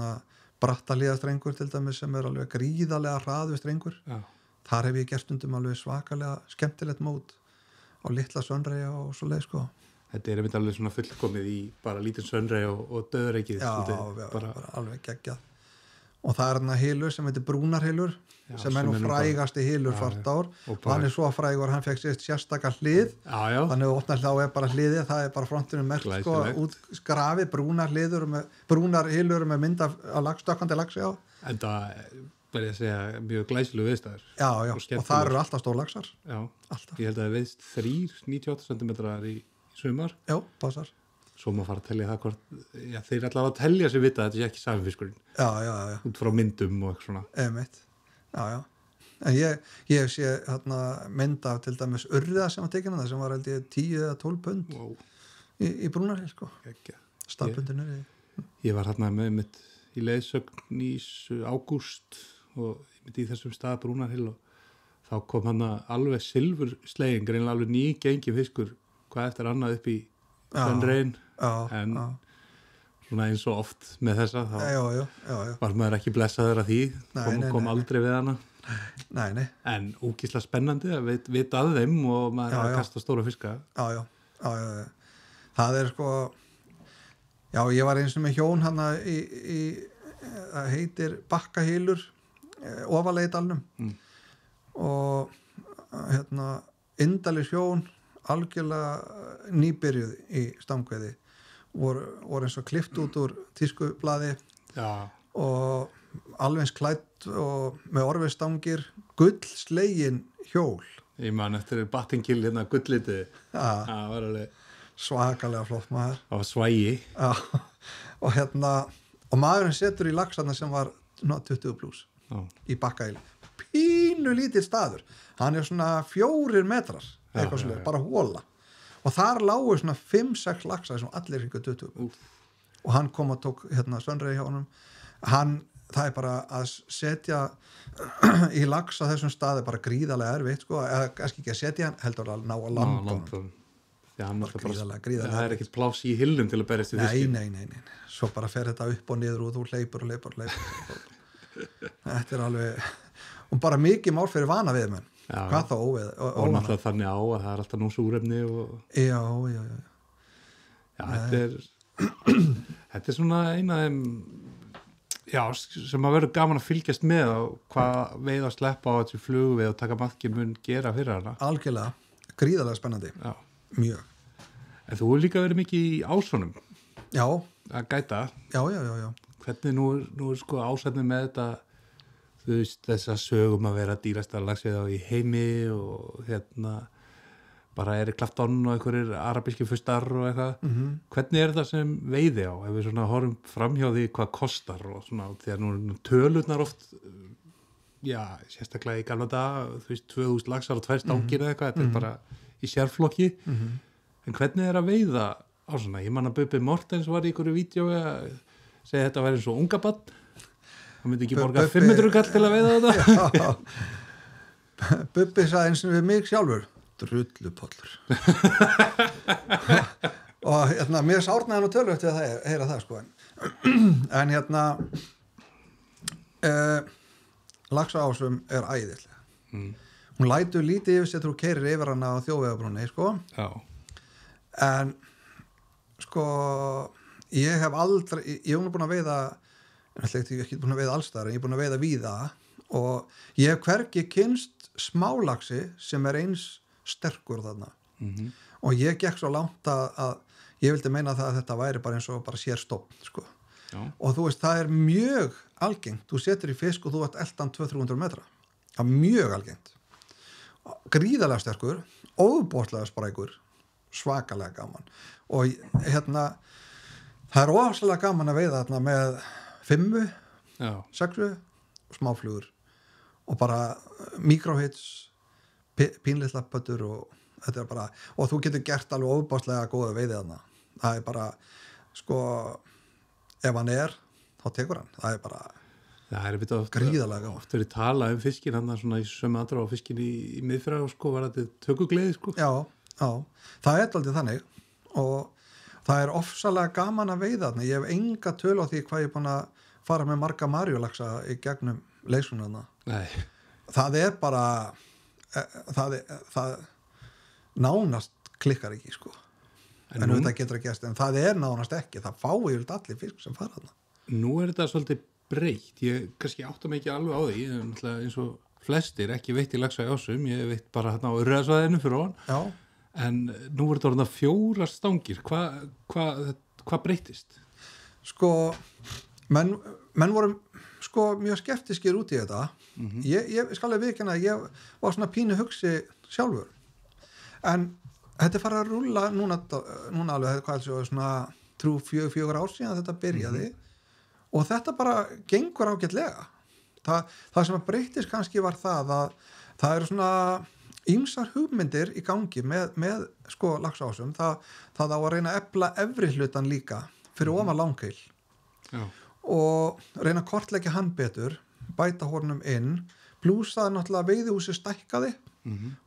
S2: Brattalíðastrengur til dæmis sem er alveg gríðarlega hraður strengur. Já. Þar hef ég gert stundum alveg svakalega skemmtilegt mót á litla Sönreyja og svo leið, sko.
S1: Þetta er einmitt alveg svona fullkomið í bara lítinn Sönreyja og Döðureykið.
S2: Já, bara alveg geggjað. Og það er þarna hylur sem heitir Brúnarhylur, sem er nú frægasti hylur Svartár. Hann er svo frægur, hann fekk sér sérstaka hlið. Þannig að opna hlá er bara hliðið, það er bara frontinu merkt, sko, út skrafið, brúnar hylur með mynd af stökkandi laxi á.
S1: En það verður að segja mjög glæsilegu viðstæður.
S2: Já, og það eru alltaf stórlaxar.
S1: Já, alltaf. Ég held að það veist 98 cm í sumar.
S2: Já, passar.
S1: Svo maður fara að telja það hvort, þeir allavega að telja sér vita að þetta sé ekki samfiskurinn.
S2: Já.
S1: Út frá myndum og eitthvað svona.
S2: Einmitt. Já. en ég sé mynd af til dæmis urriða sem var tekin það sem var held ég 10 eða 12 pund
S1: Wow.
S2: í Brúnarhill sko
S1: Geggjað.
S2: staðbundin urriði.
S1: Ég var hérna með mitt í leiðsögn í ágúst og mitt í þessum stað Brúnarhill og þá kom hann alveg silfurslegin, greinlega alveg nýgengi fiskur hvað eftir annað upp í Sönrein en svona eins og oft með þessa þá
S2: já.
S1: var maður ekki blessaður að því kom aldrei við hana
S2: Nei.
S1: En ógeðslega spennandi að vita að þeim og maður að kasta stóra fiska
S2: Já. Það er sko já, ég var eins og með hjón hana í það heitir Bakkahylur ofalega í dalnum og indalis hjón algjörlega nýbyrjuð í stangveiði voru eins og klift út úr tískublaði og alveg eins klætt og með orfistangir gullslegin hjól
S1: Ég man eftir battingkill hérna gulliti það var alveg
S2: svakalega flott maður
S1: á svægi
S2: og og maðurinn setur í laxana sem var 20 plus í Bakkahýli pínu lítill staður hann svona 4 metrar eitthvað svolítið, bara hóla og þar lágu svona 5-6 laxar sem allir hringu 20 og hann kom og tók Sönrei hjá honum það er bara að setja í lax á þessum stað er bara gríðarlega erfitt sko, eða kannski ekki að setja hann heldur að ná að landa
S1: gríðarlega það er ekkert pláss í hillum til að berjast í fiski
S2: nei, svo bara fer þetta upp og niður og þú hleypur þetta er alveg og bara mikið mál fyrir vana við menn hvað þá óveð
S1: og náttúrulega þannig á að það er alltaf nú súrefni og
S2: já
S1: þetta er svona eina af þeim sem að verður gaman að fylgjast með og hvað veið að sleppa á þessu flugveið og taka maðkir mun gera fyrir hana
S2: algjörlega, gríðarlega spennandi mjög
S1: en þú hefur líka verið mikið í ásvonum að gæta
S2: já
S1: hvernig nú er sko ásætni með þetta þú veist þess að sögum að vera dýrasta laxveiði á í heimi og bara er Klafton og einhverjir arabíski fustar og eitthvað hvernig er það sem veiði á ef við svona horfum framhjá því hvað kostar og svona þegar nú tölurnar oft sérstaklega í gamla dag þú veist 2000 laxar og 2 stangir eða eitthvað þetta er bara í sérflokki en hvernig er að veiða á svona ég man að Bubbi Mortens var í einhverju vídeo að segja þetta væri eins og unga barn hann myndi ekki borga 500 kall til að veiða þetta
S2: Bubbi sagði eins og við mig sjálfur drullupollur og mér sárnaði nú tölvögt við að heyra það sko en laxaásum er æðislega hún lætur lítið yfir sér þú keyrir yfir hana á þjóðvegabrúnni sko en sko ég hef aldrei ég hef búin að veiða ég hef ekki búin að veiða allstar en ég hef búin að veiða víða og ég hef hvergi kynst smálaxi sem er eins sterkur þarna og ég gekk svo langt að ég vildi meina það að þetta væri bara eins og bara sér stofn sko. Og þú veist það er mjög algengt, þú setur í fisk og þú ert eldan 200-300 metra það er mjög algengt gríðarlega sterkur, óbóðslega sprækur svakalega gaman og það er óslega gaman að veiða þarna með 5, 6 smáflugur og bara mikrohits pínlitla pötur og þetta er bara og þú getur gert alveg óbáslega góða veiði þarna það er bara sko ef hann þá tekur hann það er bara gríðarlega
S1: oft verið talað fiskin hann svona í sömu andra á fiskin í miðfra og sko var þetta tökugleði sko
S2: já, það er aldrei þannig og það er ofsalega gaman að veiða þarna ég hef enga tölu á því hvað ég er búin að fara með marga marjulaxa í gegnum leysunum það er bara það nánast klikkar ekki sko en þetta getur að gæst en það er nánast ekki það fái allir fisk sem fara þarna
S1: Nú er þetta svolítið breytt ég kannski átta mig ekki alveg á því eins og flestir ekki veitt í laxa í ásum ég veit bara hérna á Urriðasvæðinu fyrir ofan en nú er þetta orðin að 4 stangir hvað breyttist?
S2: Sko menn voru sko mjög skeptiskir út í þetta ég skal alveg viðurkenna að ég var svona pínu hugsi sjálfur en þetta er farið að rúlla núna alveg hvað svona 3-4 ár síðan þetta byrjaði og þetta bara gengur ágætlega það sem að breytist kannski var það að það eru svona ýmsar hugmyndir í gangi með sko Laxásum, það á að reyna að efla efri hlutan líka fyrir ofan Langheil og reyna að kortleggja hann betur, bæta honum inn, plús það náttúrulega veiðihúsi stækkaði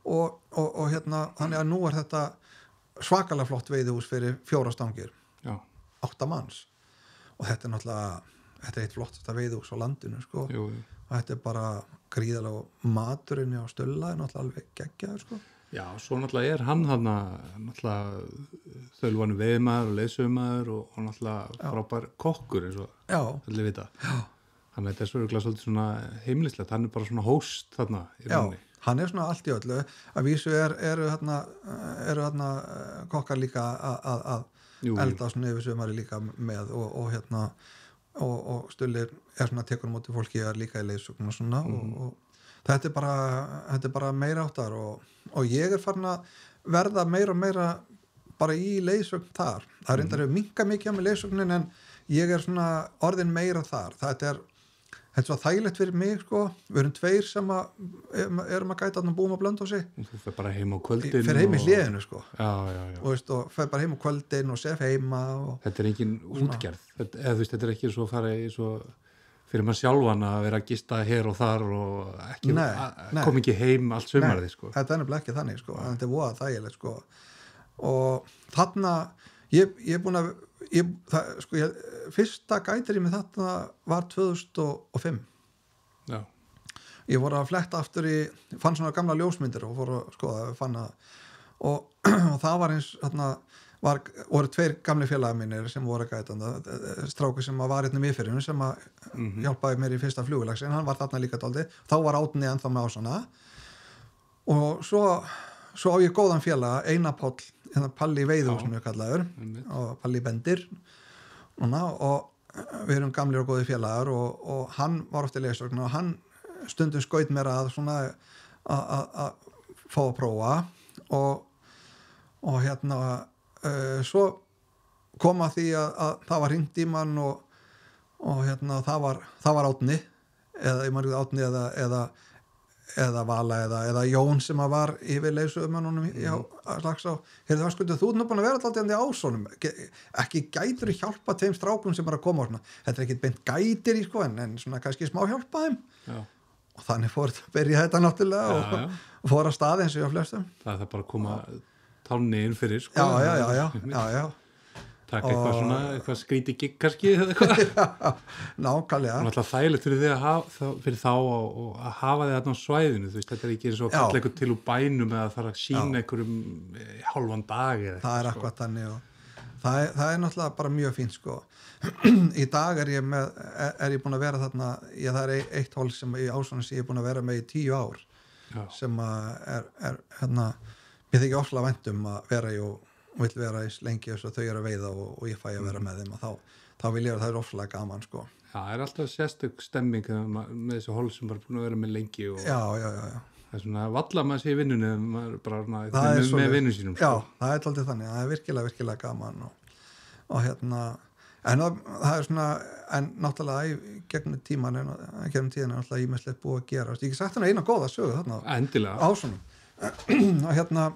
S2: og hérna, þannig að nú er þetta svakalega flott veiðihús fyrir 4 stangir, 8 manns og þetta er náttúrulega þetta er eitt flott þetta veiðihús á landinu sko.
S1: Jú.
S2: Og þetta er bara gríðalega maturinn á Stulla er náttúrulega alveg geggjaður sko.
S1: Já, svo náttúrulega er hann þarna náttúrulega þaulvanur veiðmaður og leiðsögumaður og náttúrulega frábær kokkur eins og allir vita. Þannig að þetta er svolítið svona heimilislegt, hann er bara svona hóst þarna í rauninni.
S2: Hann er svona allt í öllu, að vísu eru þarna kokkar líka að elda svona yfir sumari líka með og hérna og Stulli er svona tekur móti fólki að líka í leiðsögn og svona og þetta er bara meira áttar og ég er farin að verða meira og meira bara í leiðsögn þar. Það er reyndar að minnka mikið með leiðsögnin en ég er svona orðin meira þar. Þetta er svo þægilegt fyrir mig sko. Við erum 2 sem erum að gæta að búum að Blönduósi.
S1: Þú fer bara heim á kvöldin.
S2: Fer heim í hliðinu sko.
S1: Já.
S2: Og fer bara heim á kvöldin og sef heima.
S1: Þetta er engin útgerð. Þetta er ekki svo fara í svo fyrir maður sjálfan að vera að gista hér og þar og ekki, kom ekki heim allt sumarið sko.
S2: Þetta er nefnilega ekki þannig sko. Þetta er voða þægilegt sko. Og þarna ég er búin að fyrsta gætir ég með þetta var 2005.
S1: Já.
S2: Ég voru að fletta aftur fann svona gamla ljósmyndir og fór að skoða, fann að og það var eins þarna voru 2 gamli félagar mínir sem voru að gæta strákur sem var hérna í fyririnu sem að hjálpaði mér í fyrsta flugulagsin, hann var þarna líka dálítið, þá var Átni ennþá með ásana og svo á ég góðan félaga, Einar Páll hérna Palli Veiðhús sem ég kallaður og Palli Bendir og við erum gamlir og góði félagar og hann var oft í leiðsögn og hann stundum skaut mér að svona að fá að prófa og hérna svo kom að því að það var hringt í mann og hérna það var Átni eða ég maður Átni eða Vala eða Jón sem að var yfir leiðsögumönnunum hjá Laxá. Heyrðu það skuldu, þú ert nú búin að vera alltaf í ásónum. Ekki gætir hjálpa þeim strákum sem er að koma á svona. Þetta er ekki beint gætir í sko en svona kannski smá hjálpa þeim. Já. Og þannig fór þetta að byrja þetta náttúrulega og fór að staði eins og hjá flestum. Það
S1: bara að koma tánni inn fyrir sko.
S2: Já.
S1: Takk eitthvað skríti gigg kannski eða eitthvað.
S2: Nákvæmlega.
S1: Það er alltaf þægilegt fyrir þá að hafa þið þarna á svæðinu, þú veist, þetta er ekki eins og kalla eitthvað til úr bænum eða þarf að sína einhverjum hálfan dag eða eitthvað. Það
S2: er akkurat þannig og það er náttúrulega bara mjög fínt sko. Í dag er ég búin að vera þarna, það er eitt hólf sem í Ásónu sem ég er búin að vera með í 10 ár. Já. Sem er hérna, mér þykir ofslega vænt að vera í og vill vera eins lengi þess að þau eru að veiða og ég fæ að vera með þeim og þá vil ég að það er ofslega gaman sko.
S1: Já, það er alltaf sérstök stemming með þessu hólf sem bara búin að vera með lengi og
S2: Já.
S1: Það er svona valla maður sé í vinnunni maður bara með vinnun sínum sko.
S2: Já, það er alltaf þannig, það er virkilega gaman og hérna en það er svona, en náttúrulega gegnum tíðan er náttúrulega ímislegt búið að gera, ég ekki sagt hann eina góða sögu þarna
S1: Endilega.
S2: Ásónum og hérna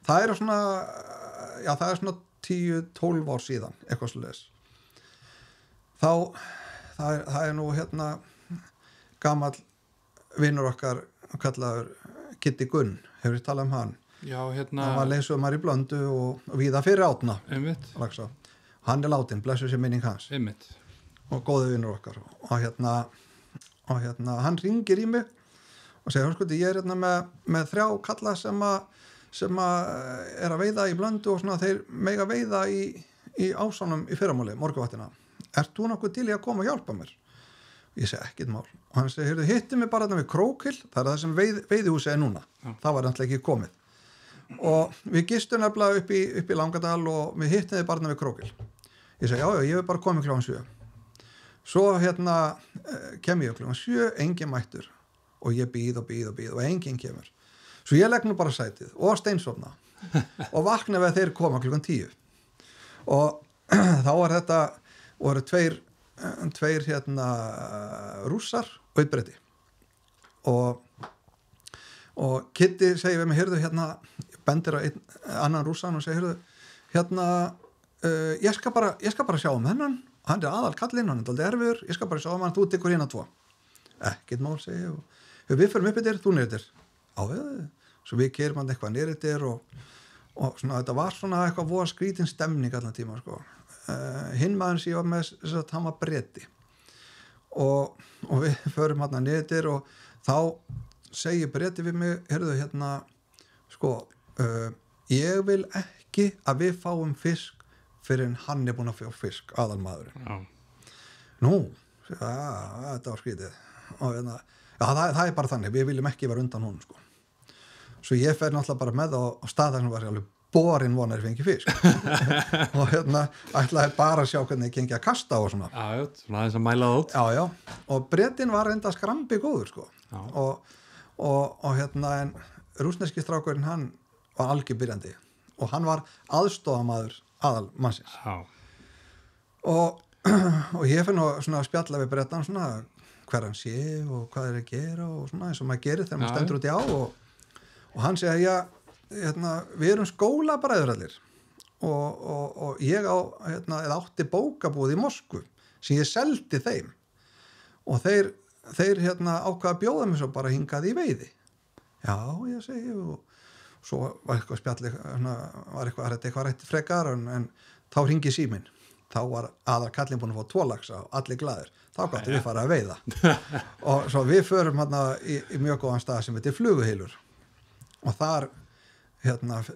S2: það er svona 10-12 ár síðan eitthvað svoleiðis það er nú hérna gamall vinur okkar kallaður Kitti Gunn, hefur þið talað hann?
S1: Já, hérna
S2: hann var leiðsögumar í Blöndu og víða fyrir Átna
S1: Laxá.
S2: Hann er látinn, blessuð sé minning hans og góði vinur okkar og hérna hann ringir í mig og segir, sko, ég er hérna með 3 kalla sem er að veiða í Blöndu og svona þeir mega veiða í Ásónum í fyrramáli, morgunvaktina. Ert þú nokkuð til í að koma og hjálpa mér? Ég segi ekkert mál. Og hann segi, heyrðu, hittu mig bara þarna við Krókhill, það er það sem veiðihúsið er núna. Já. Það var náttúrulega ekki komið. Og við gistum nefnilega upp í Langadal og við hittum þið bara þarna við Krókhill. Ég segi, já, ég hef bara komið klokkan 7. Svo hérna kem ég klokkan 7, engin mættur og ég bíð og engin kemur. Svo ég legg nú bara sætið og steinsofna og vakna við að þeir koma klukkan 10 og þá voru 2 tveir rússar og einn Breti og Kitty segir við mig, heyrðu bendir á annan rússan og segir, heyrðu ég skal bara sjá þennan, hann aðal kallinn, hann aldrei erfiður, ég skal bara sjá hann, þú tekur hérna 2. Ekkert mál, segi ég, og við förum upp yfir, þú niður svo við keyrum hann eitthvað niður yfir og svona, þetta var svona eitthvað voða skrítin stemning allan tíma, sko. Hinn maður sem ég var með, hann var Breti og við förum hann niður og þá segir Breti við mig, heyrðu sko, ég vil ekki að við fáum fisk fyrir en hann búinn að fá fisk, aðalmaðurinn. Nú, þetta var skrítið og það bara þannig, við viljum ekki vera undan honum, sko. Svo ég fer náttúrulega bara með á staðar sem var alveg borin vonar fengi fisk og ætlaði bara að sjá hvernig ég gengi að kasta og svona.
S1: Já, svona aðeins að mæla það út.
S2: Já, og Bretinn var enda skrambi góður, sko. Og en rússneski strákurinn, hann var algjör byrjandi og hann var aðstofamaður aðalmannsins. Og ég finn svona að spjalla við Brettan svona hver hann sé og hvað að gera og svona eins og maður gerir þegar maður stendur út í á og hann segi við erum skólabræður allir og ég átti bókabúð í Moskvu sem ég seldi þeim og þeir ákvaða að bjóða mig svo bara hingað í veiði. Já, ég segi og svo var eitthvað spjalli var eitthvað rætt frekar en þá hringi síminn. Þá var aðal kallinn búinn að fá 2 laxa og allir glaðir. Þá gáttum við fara að veiða. Og svo við förum í mjög góðan stað sem heitir Fluguhylur. Og þar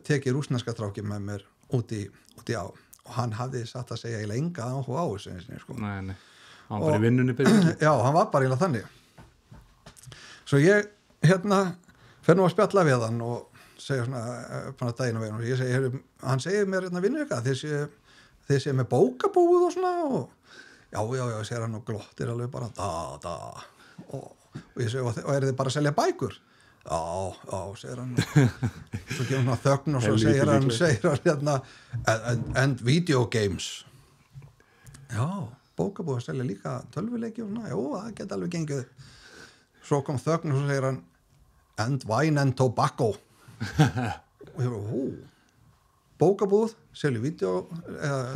S2: tekið rússneska strákinn með mér út í á. Og hann hafði satt að segja eiginlega enga áhuga á þessu. Sko.
S1: Nei. Hann var bara í vinnunni byrjun. Já,
S2: hann var bara eiginlega þannig. Svo ég fer nú að spjalla við hann og segja svona daginn og veginn og ég segi, hann segir mér vinnur eitthvað, þið séu með bókabúð og svona og já, segir hann og glottir alveg bara og ég segi, og eru þið bara að selja bækur? Já, segir hann svo kemur hann að þögn og svo segir hann and video games. Já, bókabúð að selja líka tölvuleiki og svona, já, það geti alveg gengið. Svo kom þögn og svo segir hann and wine and tobacco. Og ég var, bókabúð, selju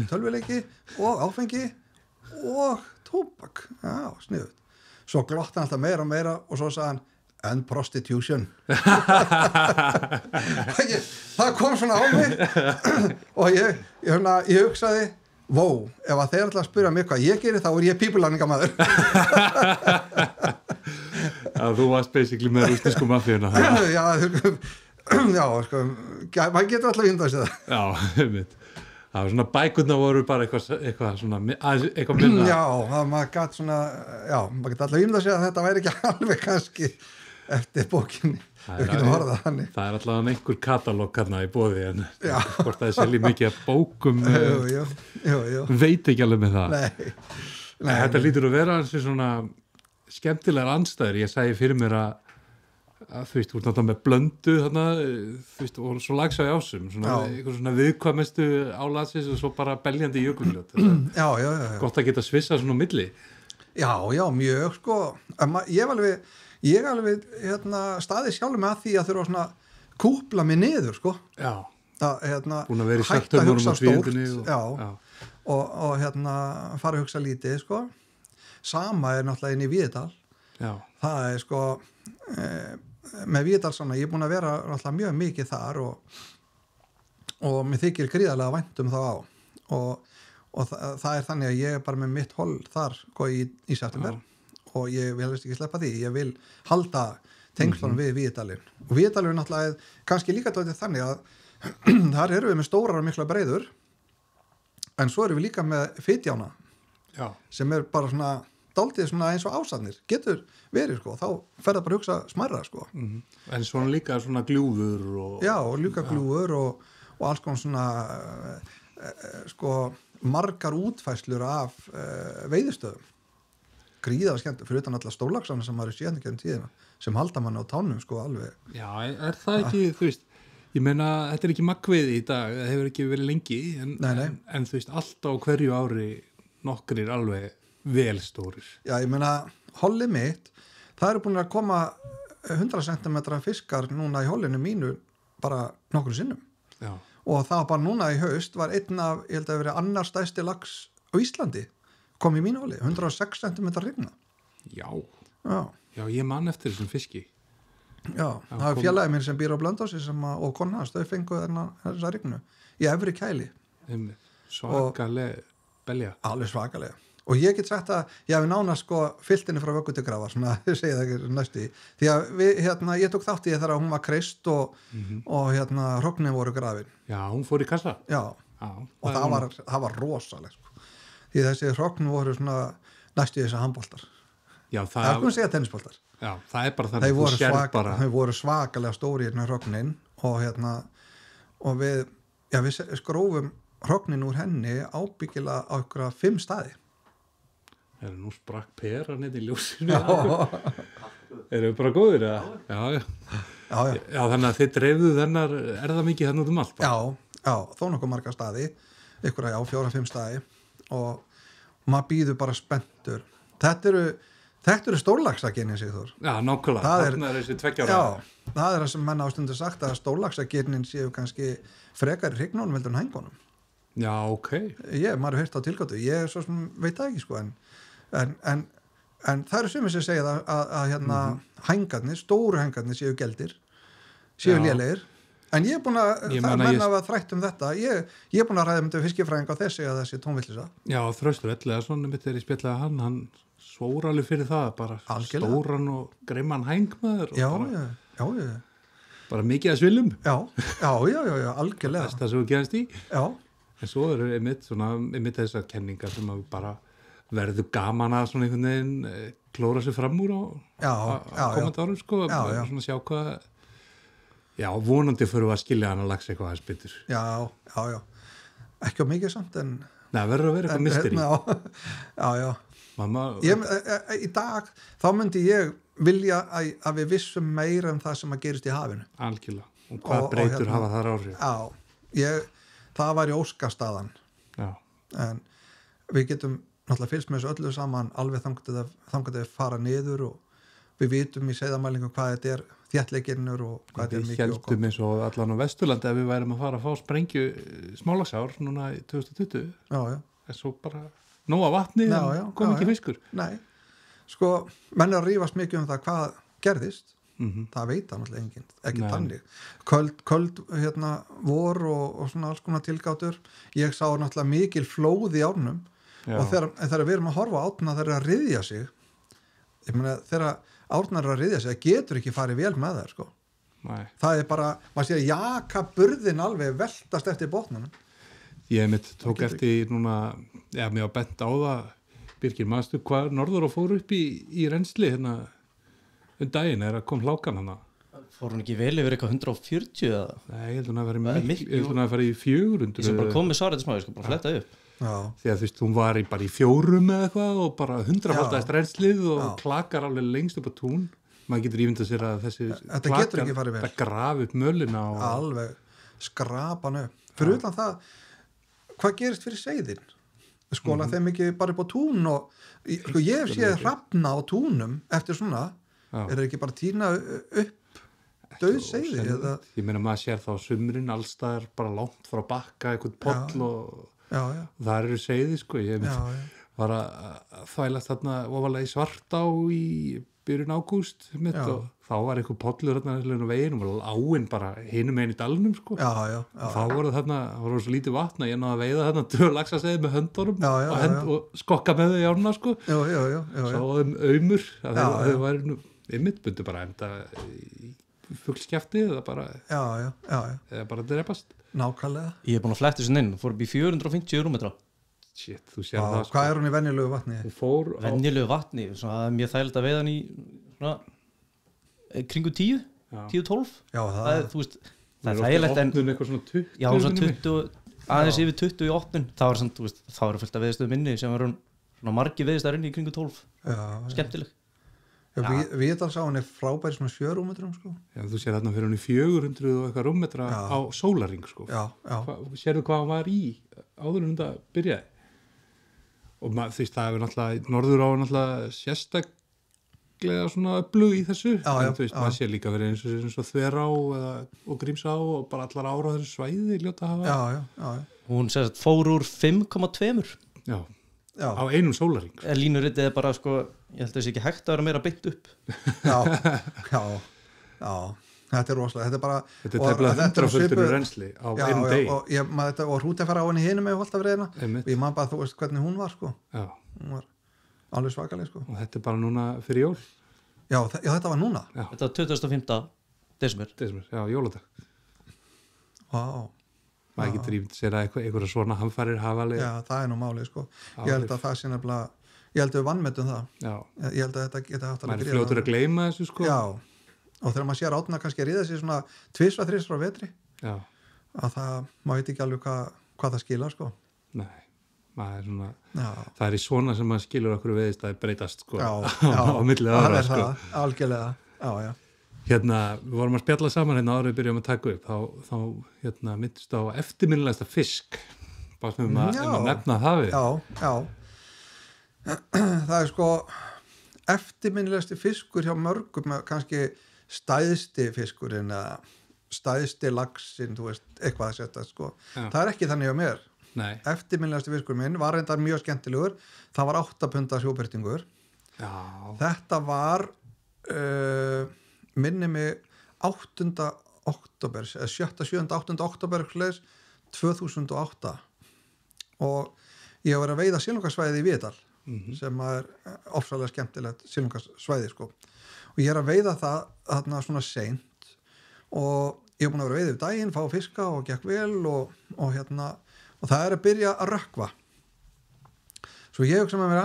S2: tölvuleiki og áfengi og tóbak. Já, sniðut. Svo glotti hann alltaf meira og meira og svo sagði hann and prostitution. Það kom svona á mig og ég hugsaði, ef að þeir ætla að spyrja mig hvað ég gerir þá ég pípulaningamæður.
S1: Þú varst basically með rússnesku mafíuna.
S2: Já, sko, maður getur alltaf ímyndað sér það.
S1: Já, einmitt. Það var svona bækurnar voru bara eitthvað svona, eitthvað minna.
S2: Já, maður gæti svona, maður gæti alltaf ímyndað sér að þetta væri ekki alveg kannski eftir bókinni. Við getum horfað þannig. Það
S1: er alltaf einhver katalóg hérna í boði en hvort það selji mikið að bókum, veit ekki alveg með það. Nei. Þetta lítur að vera eins og svona skemmtilegar andstæður. Ég sagði fyrir mér að þú veist, þú ert náttúrulega með blöndu þarna, þú veist, og svo lagsa í ásum eitthvað svona viðkvæmestu álatsins og svo bara beljandi í jökulfljót.
S2: Já.
S1: Gott að geta svissað svona á milli.
S2: Já, mjög, sko. Ég alveg staðið sjálfur með að því að þurfa svona kúpla mig niður, sko.
S1: Já.
S2: Búin að vera í hætta að hugsa stórt. Og fara að hugsa lítið, sko. Sama er náttúrulega inn í Víðidal. Já. Það er, sko, með Víðidal svona, ég er búin að vera náttúrulega mjög mikið þar og mér þykir gríðarlega vænt þá á. Og það er þannig að ég er bara með mitt hold þar í september og ég vil ekki sleppa því, ég vil halda tengslunum við Víðidalinn og Víðidalinn er náttúrulega kannski líka tótið þannig að þar erum við með stórar og mikla breiður en svo erum við líka með Fitjána sem er bara svona dálítið svona eins og ásarnir getur verið, sko, þá fer það bara að hugsa smærra, sko.
S1: En svona líka svona gljúfur og
S2: líka gljúfur og alls konar svona sko margar útfæslur af veiðistöðum gríðar skemmt fyrir utan alla stólaksana sem maður er síðan ekki tíðina sem halda mann á tánum, sko, alveg. Já,
S1: er það ekki, þú veist, ég meina, þetta er ekki maggveiði í dag, það hefur ekki verið lengi en þú veist, alltaf á hverju ári nokkrir alveg vel stórir.
S2: Já, ég meina, hollið mitt, það eru búin að koma 100 cm fiskar núna í hollinu mínu bara nokkur sinnum.
S1: Já.
S2: Og það var bara núna í haust var einn af, ég held að vera annar stærsti lax á Íslandi, kom í mínu holli, 106 cm rigna.
S1: Já.
S2: Já.
S1: Já, ég man eftir þessum fiski.
S2: Já, það er félagi minn sem býr á Blönduósi og kona hans, þau fengu þessa rignu í efri kæli.
S1: Svakaleg belja.
S2: Alveg svakalega. Og ég get sagt að ég hafi nánast sko fyllt henni frá vöggu til grafa, svona, ég segi það ekki næstu í. Því að við, ég tók þátt í þegar hún var kreist og hrognin voru grafin.
S1: Já, hún fór í kassa.
S2: Já, og það var rosaleg, sko. Því þessi hrognin voru svona næstu í þessa handboltar.
S1: Já,
S2: það er komið að segja tennisboltar.
S1: Já, það er bara þannig að þú sér bara.
S2: Þau voru svakalega stóri hérna hrognin og við skrófum hrognin úr henni ábyggilega á ykkur 5 staði.
S1: Nú sprakk peran í ljósinu. Erum við bara góðir? Já. Já, þannig að þið dreifðu þennar, það mikið þannig út um allt?
S2: Já, þó nokkuð marga staði, ykkur 4-5 staði og maður býður bara spenntur. Þetta eru stórlaxagenin, Sigþór.
S1: Já, nákvæmlega. Þarna er þessi 2 ára.
S2: Já, það er það sem menn ástundu sagt að stórlaxagenin séu kannski frekar í hrygnónum heldur en hængunum.
S1: Já, ok.
S2: Maður hefur heyrt á tilgátu. Ég svo sem veit það ekki, sko, en það eru sumir sem segja að hængarnir, stóru hængarnir séu geldir, séu lélegir, en ég er búin að menn af að þrætt þetta, ég er búin að ræða með fiskifræðing á þessi tónvillisa.
S1: Já, Þröstur Ellegason mitt í spjallega hann svór alveg fyrir það, bara algjörlega. Stóran og greiman hængmaður.
S2: Já.
S1: Bara mikið að svilum.
S2: Já, algjörlega.
S1: Það sem við gerist í.
S2: Já.
S1: En svo eru einmitt þessar kenningar sem að bara verður gaman að svona einhvern veginn klóra sér fram úr á komandi árum, sko. Svona sjá hvað, vonandi fyrir að skilja hann að lagsa eitthvað hans betur. Já. Ekki á mikið samt, en... Nei, verður að vera eitthvað mysteri.
S2: Já.
S1: Mamma...
S2: Í dag, þá myndi ég vilja að við vissum meira um það sem að gerist í hafinu.
S1: Algjörlega. Og hvað breytur hafa þar áhrif?
S2: Já, það var í óskastaðan.
S1: Já.
S2: En við getum náttúrulega fylgst með þessu öllu saman alveg þangað að fara niður og við vitum í seiðamælingum hvað þetta er þéttleikirnur og hvað þetta er mikið.
S1: Við heldum eins og allan á Vesturlandi að við værum að fara að fá sprengju smálagsár núna í 2020. Já. En svo bara nóga vatni en kom ekki fiskur.
S2: Nei, sko, menn er að rífast mikið um það hvað gerðist. Það veit það náttúrulega enginn, ekki þannig. Köld vor og svona alls konar tilgátur. Ég sá náttúrulega mikil flóð í árnum. Og þegar við erum að horfa á árna þeir eru að ryðja sig, ég meina þegar árnar eru að ryðja sig, það getur ekki farið vel með þær, sko.
S1: Nei.
S2: Það er bara, maður sér jaka burðin alveg veltast eftir botnunum.
S1: Ég tók eftir núna, mér var bent á það, Birgir, manstu hvað norður og fór upp í rensli daginn, að kom hlákan hana.
S3: Fór hún ekki vel yfir eitthvað 140 eða?
S1: Nei, ég held hún að vera í 400.
S3: Ég sem bara kom með svaretismæði, sko, bara fletta upp.
S1: Já. Því að þú veist, hún var bara í 4 eða eitthvað og bara 100-faldaðist renslið og klakar alveg lengst upp á tún. Maður getur ímyndað sér að þessi klakar að grafa upp mölina og...
S2: Alveg skrapan upp. Fyrir utan það, hvað gerist fyrir seiðin? Skóla þeim ekki bara upp á tún og ég sé hrafna á túnum eftir svona, er ekki bara tína upp döð seiði?
S1: Ég meina maður sér þá sumrin allstaðar bara langt frá bakka, eitthvað poll og... Það eru seiði, sko. Ég var að þvælast þarna ofalega í Svartá í byrjun ágúst og þá var eitthvað pollur þarna veginn og áinn bara hinum einn í dalnum, sko. Þá voru þarna, það voru svo lítið vatna, ég náði að veiða þarna 2 laxaseiði með höndunum og skokka með þau í ána, sko. Svo aumur, að þau væri einmitt bundu bara enda í fuglskjafti eða bara drepast.
S2: Nákvæmlega.
S3: Ég er búin að fletta þessu inn, fór upp í 450 rúmmetra.
S1: Shit, þú sér það, sko.
S2: Hvað er hún í venjulegu vatni?
S3: Venjulegu vatni, svona mjög þægilegt að veiða hann í svona kringu 10, 10-12. Já, þú veist, það er þægilegt en...
S1: Eitthvað svona 20.
S3: Já, svona 20, aðeins yfir 20 í 8. Það var svona, þú veist, þá eru fullt að veiðstöðum inni sem var svona margi veiðstöðar inni í kringu 12. Skemmtileg.
S2: Viðdalsáin er frábæri svona 7 rúmmetrum, sko.
S1: Já, þú sér þarna fyrir hún í 400 og eitthvað rúmmetra á sólarring, sko.
S2: Já.
S1: Sérðu hvað hann var í áður en þetta byrjaði? og því það hefur náttúrulega norður á náttúrulega sérstaklega svona öflug í þessu en þú veist, maður sé líka verið eins og Þverá og Grímsá og bara allar ára á þessu svæði ljóta að hafa
S3: hún sérst fór úr 5,2
S1: já, á einum sólarhring
S3: línuritið bara sko, ég held að það sé ekki hægt að vera meira beint upp
S2: já þetta er rosalega, þetta er bara
S1: þetta er tæplega 100% reynsli á einum degi
S2: og hrútafara á henni hinum með Holtavriðina og ég man bara þú veist hvernig hún var sko hún var alveg svakaleg sko
S1: og þetta er bara núna fyrir jól
S2: já þetta var núna
S3: þetta var 25. desember
S1: já, jóladag maður ekki drýmt sér að einhverja svona hamfarir hafa alveg
S2: já, það er nú málið sko ég held að það sé nefnilega ég held að við vannmetum það ég held að þetta geta haft
S1: maður er fljótur að gleyma þessu sko
S2: já og þegar maður sér Árna kannski að ríða sér svona 2-3 á vetri að það, maður veit ekki alveg hvað það skilar sko
S1: nei, maður er svona það er í svona sem maður skilur okkur veðistæði breytast sko á millið ára sko
S2: algjörlega, já
S1: hérna, við vorum að spjalla saman hérna áður við byrjum að taka upp þá hérna myndist á eftirminnilegasta fisk bara sem að nefna það við
S2: já það er sko eftirminnilegasti fiskur hjá mörgum kannski stæðsti fiskurinn eða stæðsti laxinn, þú veist, eitthvað að setja sko. Það er ekki þannig á mér.
S1: Nei.
S2: Eftirminnilegasti fiskur minn var reyndar mjög skemmtilegur. Það var 8 punda sjóbirtingur.
S1: Já.
S2: Þetta var minni mig 8. október, 7. 8. október 2008 og ég var að veiða silungasvæði í Viðdal sem er ofsalega skemmtilegt silungasvæði sko. Og ég að veiða það þarna svona seint og ég búin að vera að veiða yfir daginn, fá fiska og gekk vel og hérna og það að byrja að rökkva. Svo ég hugsa með mér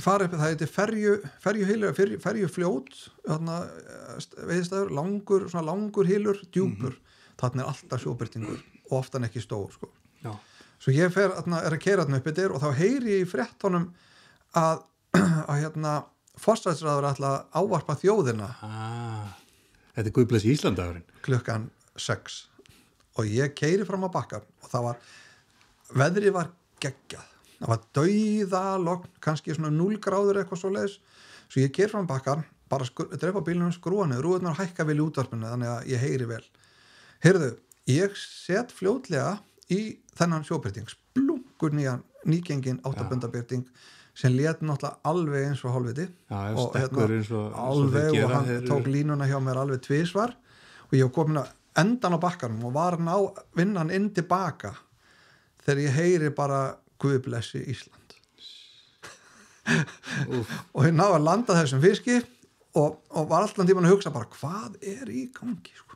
S2: fara upp, það heitir ferjufljót veiðstæður, langur hylur, djúpur. Þarna er alltaf sjóbirtingur og oftan ekki stór sko.
S1: Já.
S2: Svo ég er að keyra þarna upp yfir og þá heyri ég í fréttunum að forsætisráður ætla að ávarpa þjóðina.
S1: Þetta er Guðbless í Íslandagurinn.
S2: Klukkan 6 og ég keyri fram á bakkan og veðrið var geggjað. Það var dauðalogn, kannski svona 0 gráður eitthvað svoleiðis. Svo ég keyri fram á bakkan, bara drepa bílnum skrúa niður, rúðurnar hækka vel í útvarpinu þannig að ég heyri vel. Heyrðu, ég set fljótlega í þennan sjóbirting, splungur nýgengin 8 punda birting sem lét náttúrulega alveg eins og hálfviti og alveg og hann tók línuna hjá mér alveg 2 svar og ég var komin að endan á bakkanum og var ná vinnan inn tilbaka þegar ég heyri bara Guðblessi Ísland og ég náði að landa þessum fiski og var alltaf tímann að hugsa bara hvað er í gangi sko.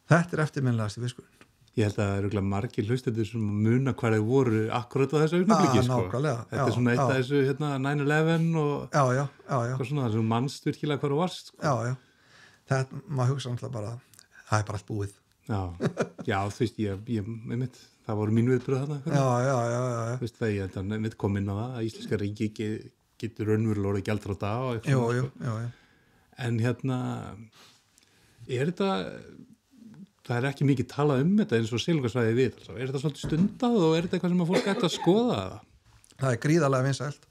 S2: Þetta er eftirminnilegasti fiskurinn.
S1: Ég held að það eru margir hlustendur sem muna hvað þeir voru akkurat á þessu augnabliki sko. Þetta er svona eitt af þessu 9/11 og eitthvað svona þessum mannst virkilega hvað þú varst sko.
S2: Þetta, maður hugsa alltaf bara það er bara allt búið.
S1: Já, þú veist, ég það voru mín viðbröð þarna. Þú veist það, ég held að kom inn á það að Íslenska ríki getur raunverulega orðið gjaldþrota og eitthvað sko. En er þetta það er ekki mikið talað þetta eins og silungasvæði við. Er þetta svolítið stundað og er þetta eitthvað sem að fólk ætti að skoða það?
S2: Það er gríðarlega vinsælt.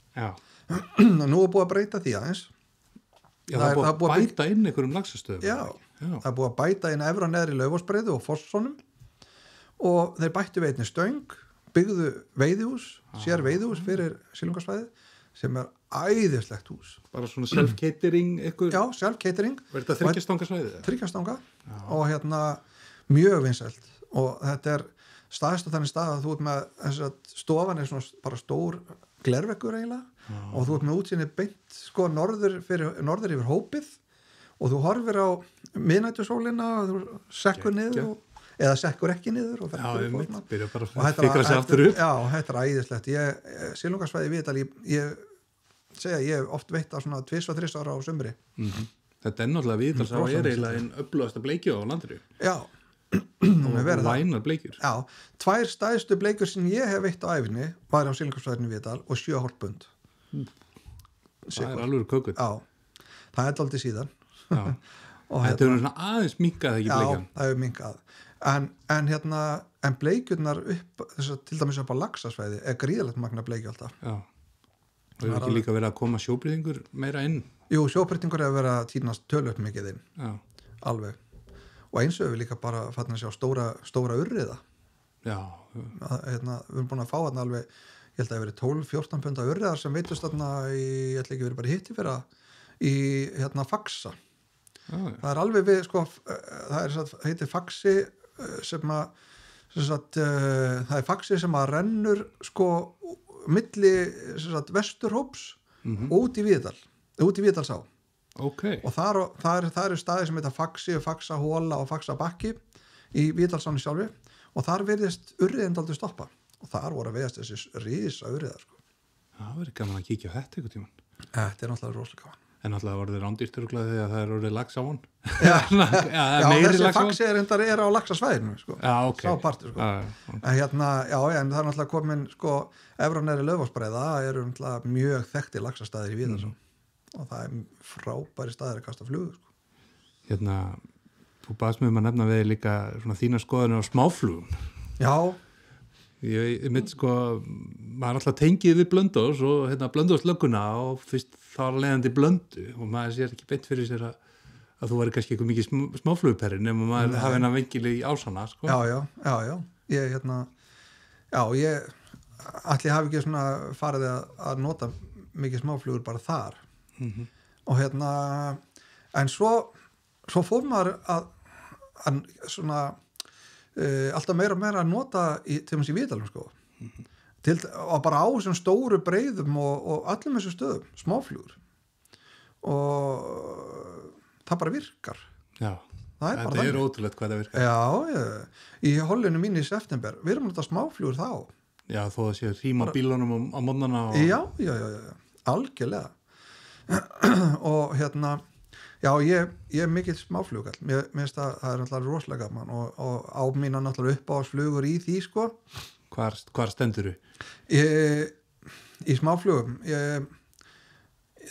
S2: Nú er búið að breyta því aðeins.
S1: Það er búið að bæta inn einhverjum laxastöðum.
S2: Já, það er búið að bæta inn efra neðri Laufásbreiðu og Fossónum og þeir bættu við einni stöng, byggðu veiðihús, sér veiðihús fyrir silungasvæði sem er æðislegt hús.
S1: Bara svona self-catering eitthvað?
S2: Já, self-catering.
S1: Var þetta 3 svæði?
S2: 3 stanga og mjög vinsælt og þetta er staðist á þannig stað að þú ert með þess að stofan er svona bara stór glerveggur eiginlega og þú ert með útsýni beint sko norður yfir hópið og þú horfir á miðnættusólina og þú sekkur niður eða sekkur ekki niður og
S1: byrja bara að fikra sig aftur upp.
S2: Já, þetta er æðislegt. Silungasvæði í Viðdal, ég hef oft veitt á svona 2-3 ára á sumri.
S1: Þetta er náttúrulega Viðdal sá er eiginlega einn öflugasta bleikju á landinu.
S2: Já.
S1: Og vænar bleikjur.
S2: Já, 2 stæðstu bleikjur sem ég hef veitt á æfinni var á silungasvæðinu í Viðdal og 7,5 pund.
S1: Það er alveg kökut.
S2: Já, það er dálítið síðan.
S1: Þetta er svona aðeins minkað ekki bleikjan.
S2: Já, það hefur minkað. en bleikjurnar upp til dæmis upp á laxasvæði gríðalegt magna bleikju alltaf.
S1: Já, og hefur ekki líka verið að koma sjóbreytingur meira inn?
S2: Jú, sjóbreytingur hefur verið að týnast tölvöld mikið inn. Já. Alveg. Og eins og við líka bara fann að sjá stóra urriða. Já. Við erum búin að fá þarna alveg, ég held að það hefur verið 12-14 punda urriðar sem veitust þarna ég ætla ekki verið bara hitti fyrir í Faxa. Það er alveg við, sko, það heitir Faxi það er Faxi sem að rennur, sko, milli vesturhóps út í Víðdalsá.
S1: Okay.
S2: Og það eru staðir sem heita Faxi, Faxahóla og Faxabakki í Víðdalsáni sjálfi og þar virðist urriðin dálítið stoppa og þar voru að veiðast þessi risa urriðar, sko.
S1: Það verður gaman að kíkja á þetta einhvern tímann.
S2: Þetta er náttúrulega rosalega gaman.
S1: En náttúrulega voru þið rándýrt örugglega þegar það orðið lax á hann.
S2: Já, þessi Faxi er á laxasvæðinu, sko.
S1: Já, ok.
S2: Sá partur, sko. Okay. En það er náttúrulega komin, sko, efra-neðri Laufásbreiða eru náttúrulega mjög þekktir laxastæðir í Víðdalsá. Og það er frábæri staðir að kasta flugu, sko.
S1: Þú baðst mig að nefna við líka svona þína skoðanir á smáflugum.
S2: Já.
S1: Ég mitt, sko, maður alltaf tengið við Blönduós og Blönduóslögguna og fyrst þá leiðandi Blöndu og maður sér ekki beint fyrir sér að þú væri kannski eitthvað mikið smáflugperri nema maður hafi hennar vengili í ásana, sko.
S2: Já. Ég ætli hafi ekki svona farið að nota mikið smáflugur bara þar. Og en svo fór maður að svona alltaf meira og meira að nota til þess í Víðdalum, sko. Og bara á þessum stóru breiðum og öllum þessum stöðum, smáflugur. Og það bara virkar. Já.
S1: Það er ótrúlegt hvað það virkar.
S2: Já. Í hollinu mín í september, við erum að nota smáflugur þá.
S1: Já, þó að séu hríma bílunum á mótnana og...
S2: Já. Algjörlega. Og já, ég er mikill smáflugall. Mér finnst það er náttúrulega rosalega gaman og á mína náttúrulega uppáhaldsflugur í því, sko.
S1: Hvar stendur þú?
S2: Í smáflugum.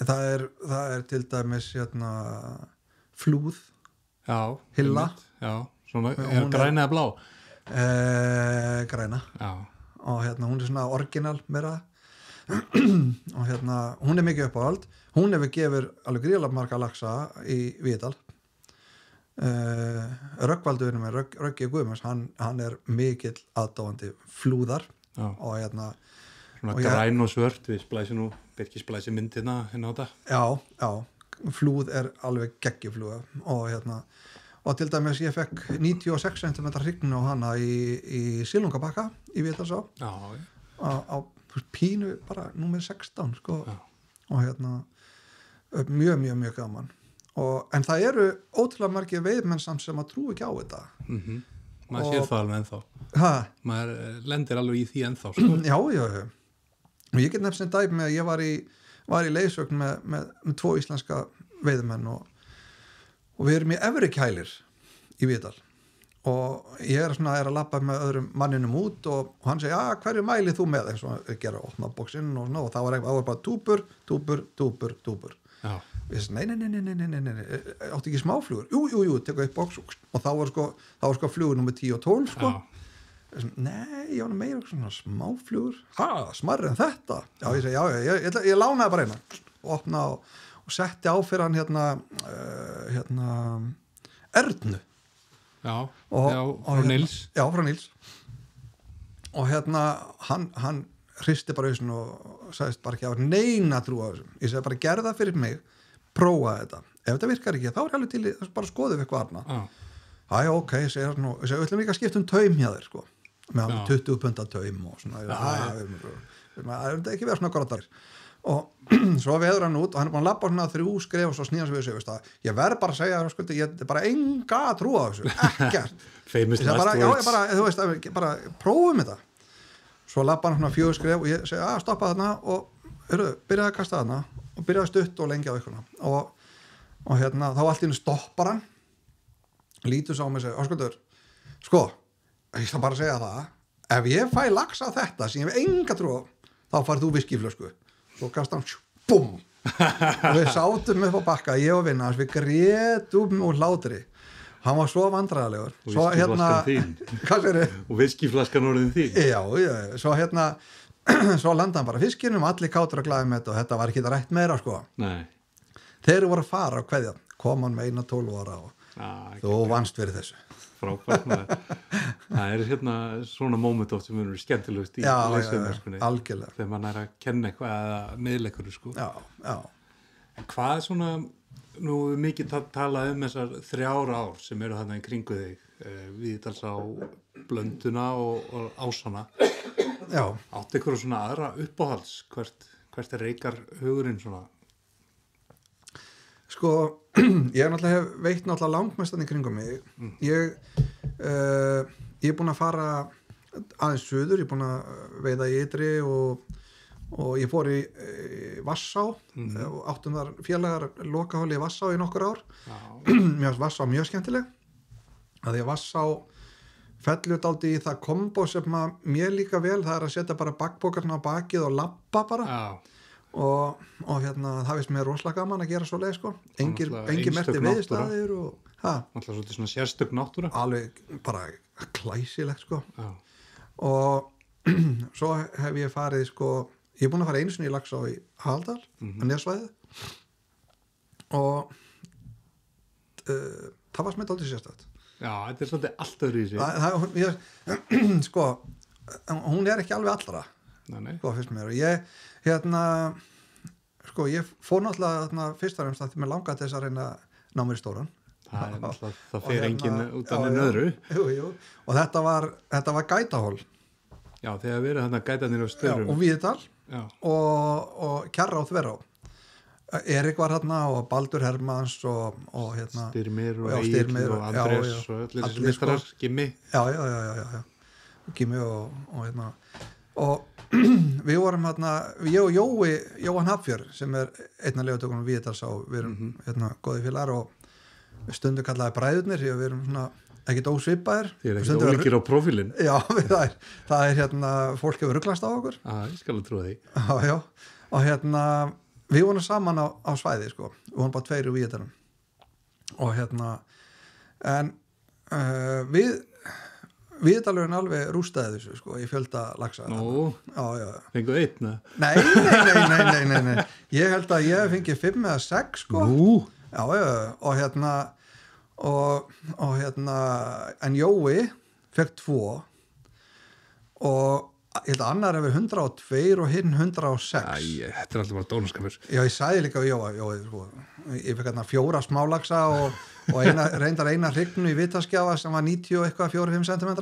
S2: Það er til dæmis flúð. Já. Hilla.
S1: Já, svona græna eða blá?
S2: Græna.
S1: Já.
S2: Og hún er svona orginal meira. Og hún er mikið uppáhald. Hún hefur gefur alveg gríðarlega marga laxa í Víðdal. Rögnvaldurinn með Röggi Guðmunds, hann er mikill aðdáandi flúðar. Já. Og
S1: svona græn og svört við splæsum nú, birkisplæsi myndina á þetta.
S2: Já, flúð er alveg geggjufluga og til dæmis ég fekk 96 cm hrygnu á hana í Silungabakka í Víðdalsá. Já. Á pínu bara númer 16, sko. Já. Og mjög gaman en það eru ótrúlega margir veiðmenn samt sem að trú ekki á þetta.
S1: Maður sér það alveg ennþá. Maður lendir alveg í því ennþá, sko.
S2: Já. Og ég get nefnt sem dæmi að ég var í leiðsögn með 2 íslenska veiðmenn og við erum í efri kælir í Víðdal og ég er að labba með öðrum manninum út og hann segi, hverju mælið þú með? Eins og gera opna bóksinn og það var bara túpur. Já. Ég segi, nei, áttu ekki smáflugur? Jú, teka upp bóks og þá var sko flugur nummer 10 og 12, sko. Ég segi, nei, ég var meira svona smáflugur. Smarri en þetta? Já, ég segi, ég lánaði bara eina og opna og setti á fyrir hann Ernu.
S1: Já, frá Níls.
S2: Já, frá Níls. Og hann hristi bara hausinn og sagðist bara ekki að hafa neina trú á þessu. Ég segi bara, gerð það fyrir mig, prófa þetta. Ef þetta virkar ekki, þá er alveg til bara skoðum við eitthvað annað. Já, ok, ég segi, við ætlum líka að skipta taum hjá þér, sko. Með 20 punda taum og svona. Það er ekki verið svona grótar. Og svo veður hann út og hann er búin að labba svona 3 skref og svo snýðan sem við séum, ég verð bara að segja það, ég er bara enga að trúa á þessu, ekkert.
S1: Famous last words.
S2: Þú veist, bara prófum þetta. Svo labba hann svona 4 skref og ég segi, stoppa þarna og byrjaði að kasta þarna og byrjaði stutt og lengi á ykkurna og þá allt í einu stoppar hann, lítur svo á mig og segir, sko, ég skal bara segja það, ef ég fæ lax á þetta sem ég hef enga trú á, þá farið þú viskíflösku. Svo kasta hann, búm, og við sátum upp á bakka, ég og vinna, við grétum úr hlátri hann var svo vandræðalegur
S1: og viskiflaskan þín og viskiflaskan orðin þín
S2: já, svo svo landa hann bara fiskinum, allir kátur að glæða með þetta og þetta var ekki rætt meira sko.
S1: Nei.
S2: Þeir voru að fara á kveðja, kom hann með 12 ára og þú vannst fyrir þessu
S1: frábært það svona moment oft sem verður skemmtilegust í leysumörskunni þegar mann að kenna eitthvað eða miðleikur sko.
S2: já.
S1: En hvað svona nú er mikið talað þessar 3 ár sem eru þarna í kringu þig Víðidalsá, Blönduna og Ásana
S2: já.
S1: Áttu ykkur svona aðra uppáhalds hvert reikar hugurinn svona
S2: sko ég hef veitt náttúrulega langmestan í kringum mig ég er búin að fara aðeins suður, ég er búin að veiða í Ytri og ég fór í Vassá og áttum þar félagar lokahóli í Vassá í nokkur ár mér finnst Vassá mjög skemmtileg að því að Vassá fellur dálítið í það kombo sem mér líka vel, það að setja bara bakpokarna á bakið og labba bara og það finnst mér rosalega gaman að gera svo leið sko. engin merti veiðstaðir og
S1: alltaf svolítið svona sérstök náttúra
S2: alveg bara klæsilegt sko. Og svo hef ég farið sko, ég er búin að fara einu sinni í Laxá í Haldal á Nesvæði og það var smitt aldrei sérstætt
S1: já, þetta er svolítið allt öðru í sig
S2: sko, hún er ekki alveg allra sko, fyrst mér og ég sko, ég fór náttúrulega fyrst og fremst að mér langaði þess að reyna ná mér í stóran
S1: það fer enginn út af neinn öðru
S2: og þetta var gætahól
S1: já, þegar verið þarna gætanir á stöðum
S2: og Víðidal og Kjarra og Þverá Erik var hérna og Baldur Hermanns og
S1: Styrmir og Egil og Andrés og allir þessi mistrar, Gimmi
S2: já Gimmi og við vorum ég og Jóhann Hafjör sem er einn af leigutökunum Víðidals við erum góði félagar og stundu kallaði bræðurnir við erum svona ekkert ósvipaðir
S1: þið er ekkert ólíkir á prófílinn
S2: já, það er fólk hefur ruglast á okkur
S1: ég skal að trúa því
S2: já, og við vorum saman á svæði sko. Við vorum bara 2 í Víðidalum og en Víðidalurinn alveg rústaði þessu sko, í fjölda laxa
S1: fenguð 1?
S2: Nei ég held að ég fengi 5 eða 6 sko. og en Jói fekk 2 og ég held að annar hefur 102 og hinn 106
S1: þetta er alltaf bara dónaskapur
S2: já, ég sagði líka við Jói sko, ég fekk 4 smálaksa og reyndar eina hrygnu í vitaskjáfa sem var 90 og eitthvað 4-5 cm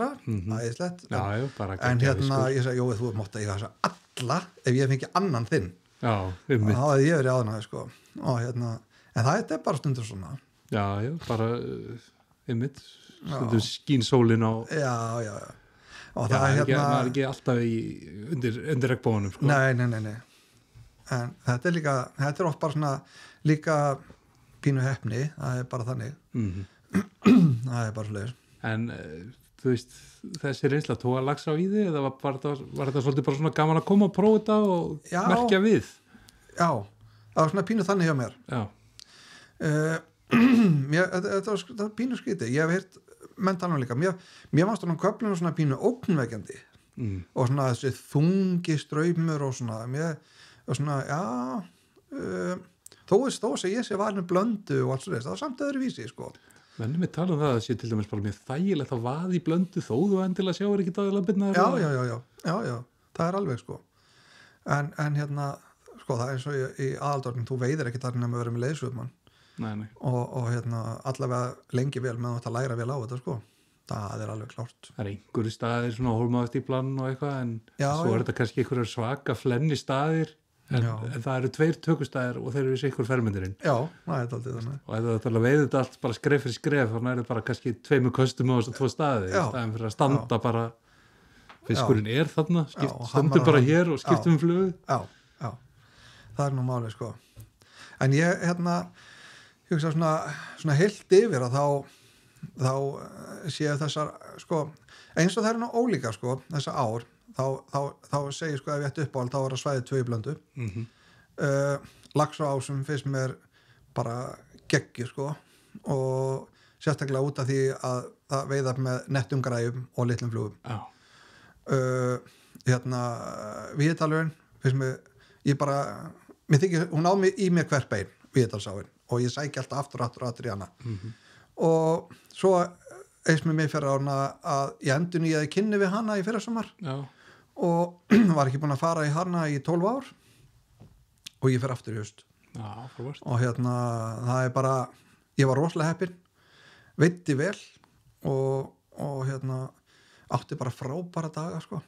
S2: það er slett en ég sagði Jói, þú mátt að eiga þessa alla ef ég fengi annan þinn þá hefði ég verið aðnaði sko. En það er bara stundur svona
S1: já, bara stundur skín sólin á
S2: já og
S1: það er ekki alltaf undir regnboganum sko.
S2: Nei en þetta er líka þetta er oft bara svona líka pínu heppni, það er bara þannig það er bara slegis
S1: en þú veist þessi reynsla tók að Laxá í þig eða var þetta svolítið bara svona gaman að koma og prófa þetta og merkja við
S2: já, það var svona pínu þannig hjá mér þetta var pínu skrítið ég hef heyrt menn tala líka mér fannst hann köflinu svona pínu ógnvekjandi og svona þessi þungi straumur og svona þó að ég sé valinu Blöndu og allt svo það var samt öðruvísi sko.
S1: Mennum við tala það að sé til dæmis bara mjög þægilegt að vaða í Blöndu þó þú endilega sjáur ekki dagilabirna
S2: já, það er alveg sko en sko það er eins og í aðaldornum þú veiðir ekki þar nema að vera með leiðsögumann og allavega lengi vel með að læra vel á þetta sko það er alveg klárt
S1: það er einhverju staðir svona hólmaðastíplan og eitthvað en svo er þetta kannski einhverjar svaka flenni staðir en það eru 2 tökustæðir og þeir eru þessi einhver fermyndirinn
S2: já, það er alltaf þannig
S1: og ef það veiður þetta allt bara skref fyrir skref þannig er þetta bara kannski 2 köstum á þessu 2 staði í staðin fyrir að standa bara fiskurinn er þarna stendur bara hér og skiptum flug
S2: já, það er nú málið sko en ég hugsa svona heilt yfir að þá séu þessar sko eins og það eru nú ólíka sko þessa ár þá segir sko ef ég ætti uppáhald þá er að svæði 2 í Blöndu Laxá ásum finnst mér bara geggju sko og sérstaklega út af því að veiða með nettum græjum og litlum flugum. Víðidalurinn, mér þykir, hún á mig í mér hver bein, Víðidalsáin, og ég sæki alltaf aftur í hana. Og svo eins með mig fyrir hana að ég endurnýjaði kynni við hana í fyrrasumar og var ekki búin að fara í hana í 12 ár og ég fer aftur í haust. Og það er bara, ég var rosalega heppinn, veiddi vel og átti bara frábæra daga sko.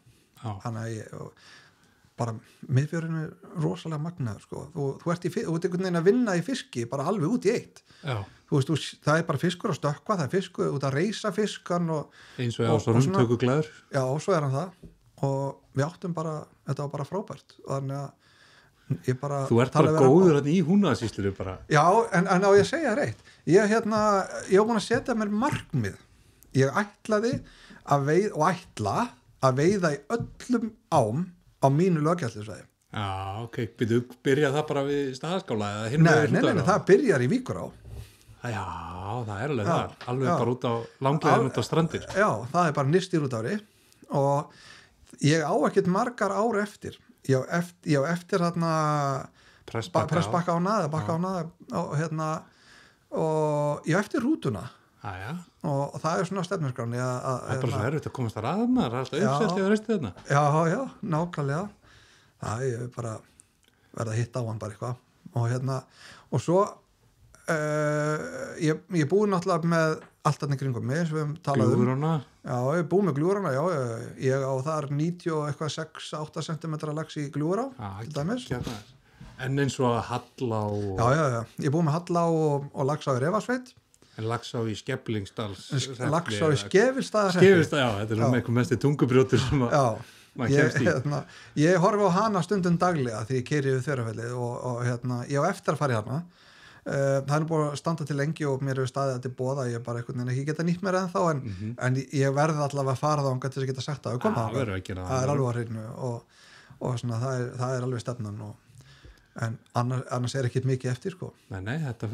S2: Þannig að ég bara miðfjörinu rosalega magnaður sko. Þú ert einhvern veginn að vinna í fiski bara alveg út í eitt. Það er bara fiskur að stökkva, það er fiskur út að reisa fiskan
S1: eins og svo rundtökuglæður.
S2: Já, svo er hann það og við áttum bara, þetta var bara frábært og þannig að
S1: þú ert bara góður í Húnavatnssýslu bara. Já,
S2: en á ég að segja reitt. Ég var búin að setja mér markmið. Ég ætlaði að veiða í öllum ám á mínu löggæslusvæði.
S1: Já, ok. Byrja það bara við Staðaskála eða
S2: Nei, það byrjar í Víkurá.
S1: Já, það er alveg þar. Alveg bara út á langleiðum út á strandir.
S2: Já, það er bara nyrst í Rútári og ég á ekkert margar ár eftir. Ég á eftir pressbakka á naða og ég á eftir rútuna og það er svona stefnusgráni
S1: það er bara svo erfitt að komast þar að maður það er alltaf uppselt eða reistu þarna
S2: já, nákvæmlega það er bara verða að hitta á hann bara eitthvað og svo ég er búinn náttúrulega með allt þarna kringum mig sem við höfum talað
S1: Gljúfurana
S2: ég er búinn með Gljúfurana, ég á þar 6-8 cm lax í Gljúfurá til dæmis
S1: en eins og Hallá
S2: já, ég er búinn með Hallá og Laxá í Refasveit
S1: en Laxá í Skeflingsdals
S2: Laxá í Skefilstað
S1: já, þetta er eitthvað mest tungubrjótur sem maður kemst í
S2: ég horfi á hana stundum daglega því ég keyri yfir Þverárfjallið og ég á eftir að fara í hana það er búin að standa til lengi og mér hefur staðið að til boða ég er bara einhvern veginn ekki geta nýtt mér ennþá en ég verði allavega að fara þangað til þess að geta sagt að það er alveg á hreinu og svona, það er alveg stefnan en annars er ekkert mikið eftir sko.
S1: Nei, þetta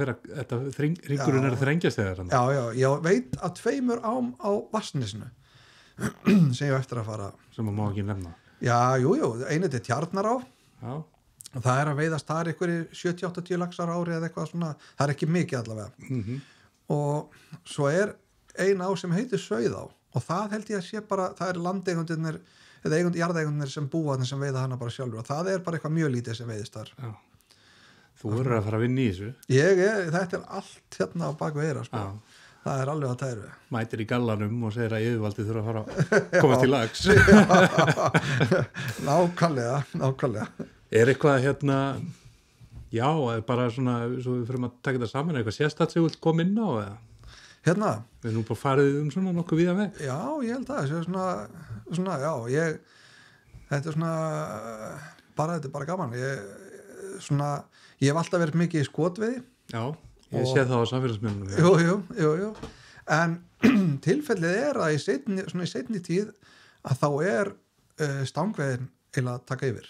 S1: ringurinn er að þrengjast þegar
S2: Já, ég veit að 2 ám á Vatnsnesinu sem ég á eftir að fara
S1: sem maður má ekki nefna
S2: Já, jú, einu til Tjarnará og það er að veiðast þar einhverjir 70-80 laxar ári eða eitthvað svona, það er ekki mikið allavega og svo er ein á sem heitir Sauðá og það held ég að sé bara, það er landeigundirnir eða jarðeigundirnir sem búa sem veiða hana bara sjálfur og það er bara eitthvað mjög lítið sem veiðist þar
S1: Þú verður að fara að vinna í þessu
S2: þetta er allt hérna á baku eira sko. Það er alveg að tæru
S1: Mætir í gallanum og segir að yfirvaldið þurfa að fara að komast í lax
S2: Nákvæmlega
S1: Er eitthvað já, bara svona svo við fyrir að taka þetta saman, eitthvað sérstætt sem þú vilt koma inn á eða? Við erum bara farið svona nokkuð víða veg
S2: Já, ég held að það sé svona þetta er svona þetta er bara gaman ég hef alltaf verið mikið í skotveiði
S1: Já, ég sé það á samfélagsmiðlunum
S2: Jú en tilfellið er að í seinni tíð að þá er stangveiðin eiginlega að taka yfir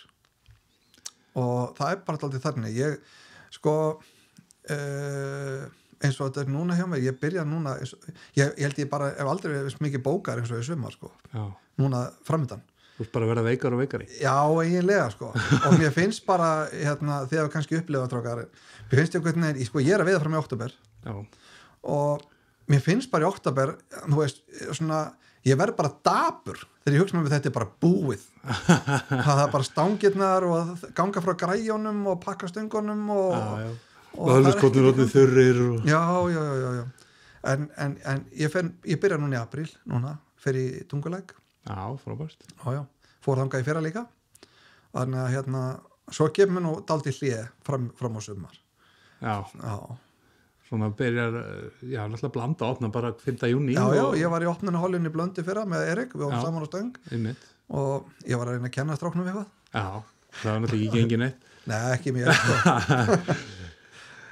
S2: og það er bara alltaf þannig ég eins og þetta er núna hjá mig ég byrja núna ég held ég bara ef aldrei verið mikið bókar eins og í sumar núna framöndan
S1: Þú ert bara að vera veikar og veikari
S2: Já, eiginlega og mér finnst bara þegar kannski upplifa trókar mér finnst ég ég er að veiða fram í október og mér finnst bara í október þú veist, svona ég verð bara dapur þegar ég hugsa með þetta er bara búið það er bara stangirnar og ganga frá græjónum og pakka stöngunum og
S1: öðluskotnir orðnir þurrir
S2: Já en ég byrja núna í apríl fer í Tungulæk
S1: Já, frábært
S2: fór þangað í fyrra líka þannig að svo gefur mér nú dálítið hlé fram á sumar
S1: Já Svona byrjar, náttúrulega blanda opna bara 5. júní
S2: Já, ég var í opnunarhollunni Blöndu fyrra með Erik, við varum saman á stöng og ég var að reyna að kenna stráknum eitthvað
S1: Já, það var náttúrulega ekki gengið neitt
S2: Nei, ekki mér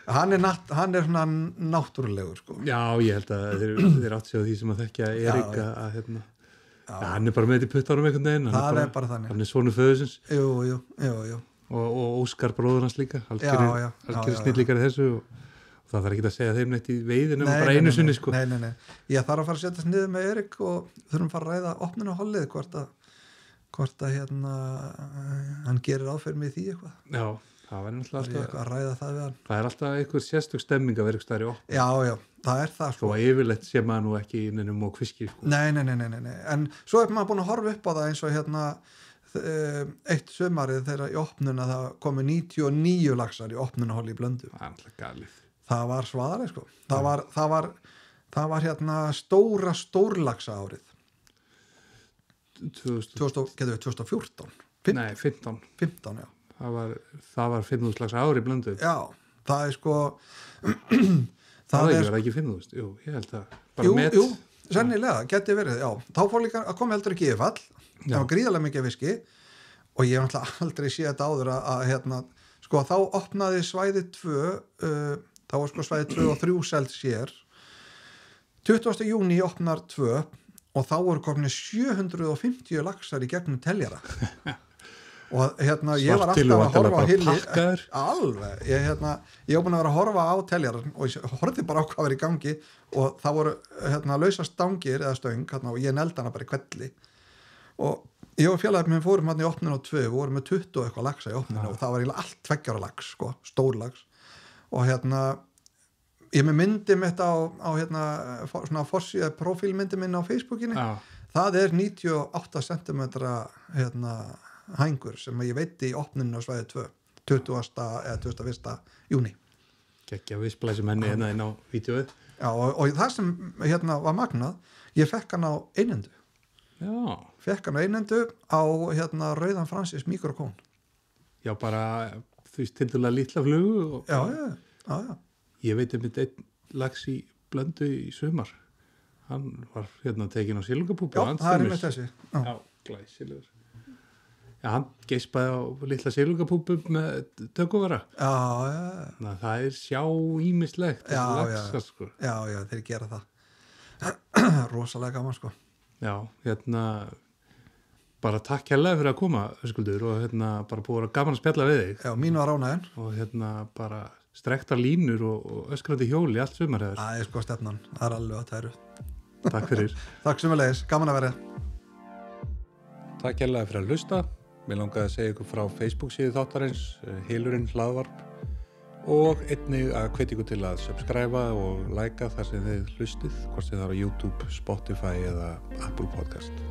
S2: Hann er svona náttúrulegur sko.
S1: Já, ég held að þeir átt sig á því sem að þekkja Erik hann er bara með þetta í puttanum einhvern veginn
S2: Það er bara þannig
S1: Hann er svonu föðusins
S2: Jú
S1: og Óskar bróður hans líka algjörði snillíkari þessu Það þarf ekki að segja þeim neitt í veiðinu bara einu sinni sko.
S2: Nei. Ég þarf að fara að setjast niður með Erik og þurfum að fara að ræða opnunahollið hvort að hann gerir áferð með því eitthvað.
S1: Já, það var náttúrulega alltaf
S2: að ræða það við hann.
S1: Það er alltaf einhver sérstök stemming að vera ykkur stærri opn.
S2: Já, það er það sko.
S1: Svo yfirleitt sé maður nú ekki innum og kviski sko.
S2: Nei. En svo er maður búin að horfa upp á það eins og eitt sumarið þegar í opnuna það komu 99 laxar í opnunaholli í Blöndu.
S1: Það er alltaf galið.
S2: Það var svaðaleg sko. Það var stórlaxa árið. 2014.
S1: Nei, 15.
S2: 15, já.
S1: Það var 5.000 laxa ári í Blöndu.
S2: Já, það er sko
S1: það er ekki 5.000, jú, ég held að
S2: Jú, sennilega, geti verið, já. Þá fór líka að koma heldur ekki yfirfall. Það var gríðarlega mikið viski og ég hef náttúrulega aldrei séð þetta áður að sko þá opnaði svæði 2 þá var sko svæði 2 og 3 selt sér 20. júní opnar 2 og þá voru komin 750 laxar í gegnum teljara og ég var alltaf að horfa á hilli alveg, ég var búin að vera að horfa á teljaran og ég horfði bara á hvað var í gangi og það voru lausa stangir eða stöng og ég neldi hana bara í kvelli og ég og félagið minn fórum hann í opninu á 2 við vorum með 20 og eitthvað laxa í opninu og það var eiginlega allt 2 ára lax sko, stór lax og ég með myndi mitt á svona forsíða profílmyndi minn á Facebookinu það er 98 cm hængur sem ég veiti í opninu á svæði 2 20. eða 21. júní
S1: Gekkja visplæsum henni inn á vídeóið.
S2: Já, og það sem var magnað, ég fekk hann á einendu.
S1: Já.
S2: Fekk hann á einendu á Rauðan Francis mikrokón.
S1: Já, bara þú veist tildulega lítla flugu.
S2: Já.
S1: Ég veit mitt einn lax í Blöndu í sumar. Hann var tekinn á silungapúpu.
S2: Já, það er með þessi.
S1: Já, glæsilegur. Já, hann geispaði á litla silungapúpu með tökuvara.
S2: Já.
S1: Það er sjá ýmislegt.
S2: Já, sko. Já, þeir gera það. Rosalega gaman, sko.
S1: Já, bara takk hérlega fyrir að koma, Höskuldur, og bara búið að gaman að spjalla við þig.
S2: Já, mín var ánægðin.
S1: Og bara strektar línur og öskrandi hjóli allt sumar hefur.
S2: Það er sko stefnan, það er alveg að tæru.
S1: Takk fyrir.
S2: Takk sömuleiðis, gaman að vera.
S1: Takk hérlega fyrir að hlusta. Mér langaði að segja ykkur frá Facebook-síðu þáttarins, Hylurinn hlaðvarp, og einnig að hvetja ykkur til að subscriba og likea þar sem þið hlustið, hvort sem það er á YouTube, Spotify eða Apple Podcast.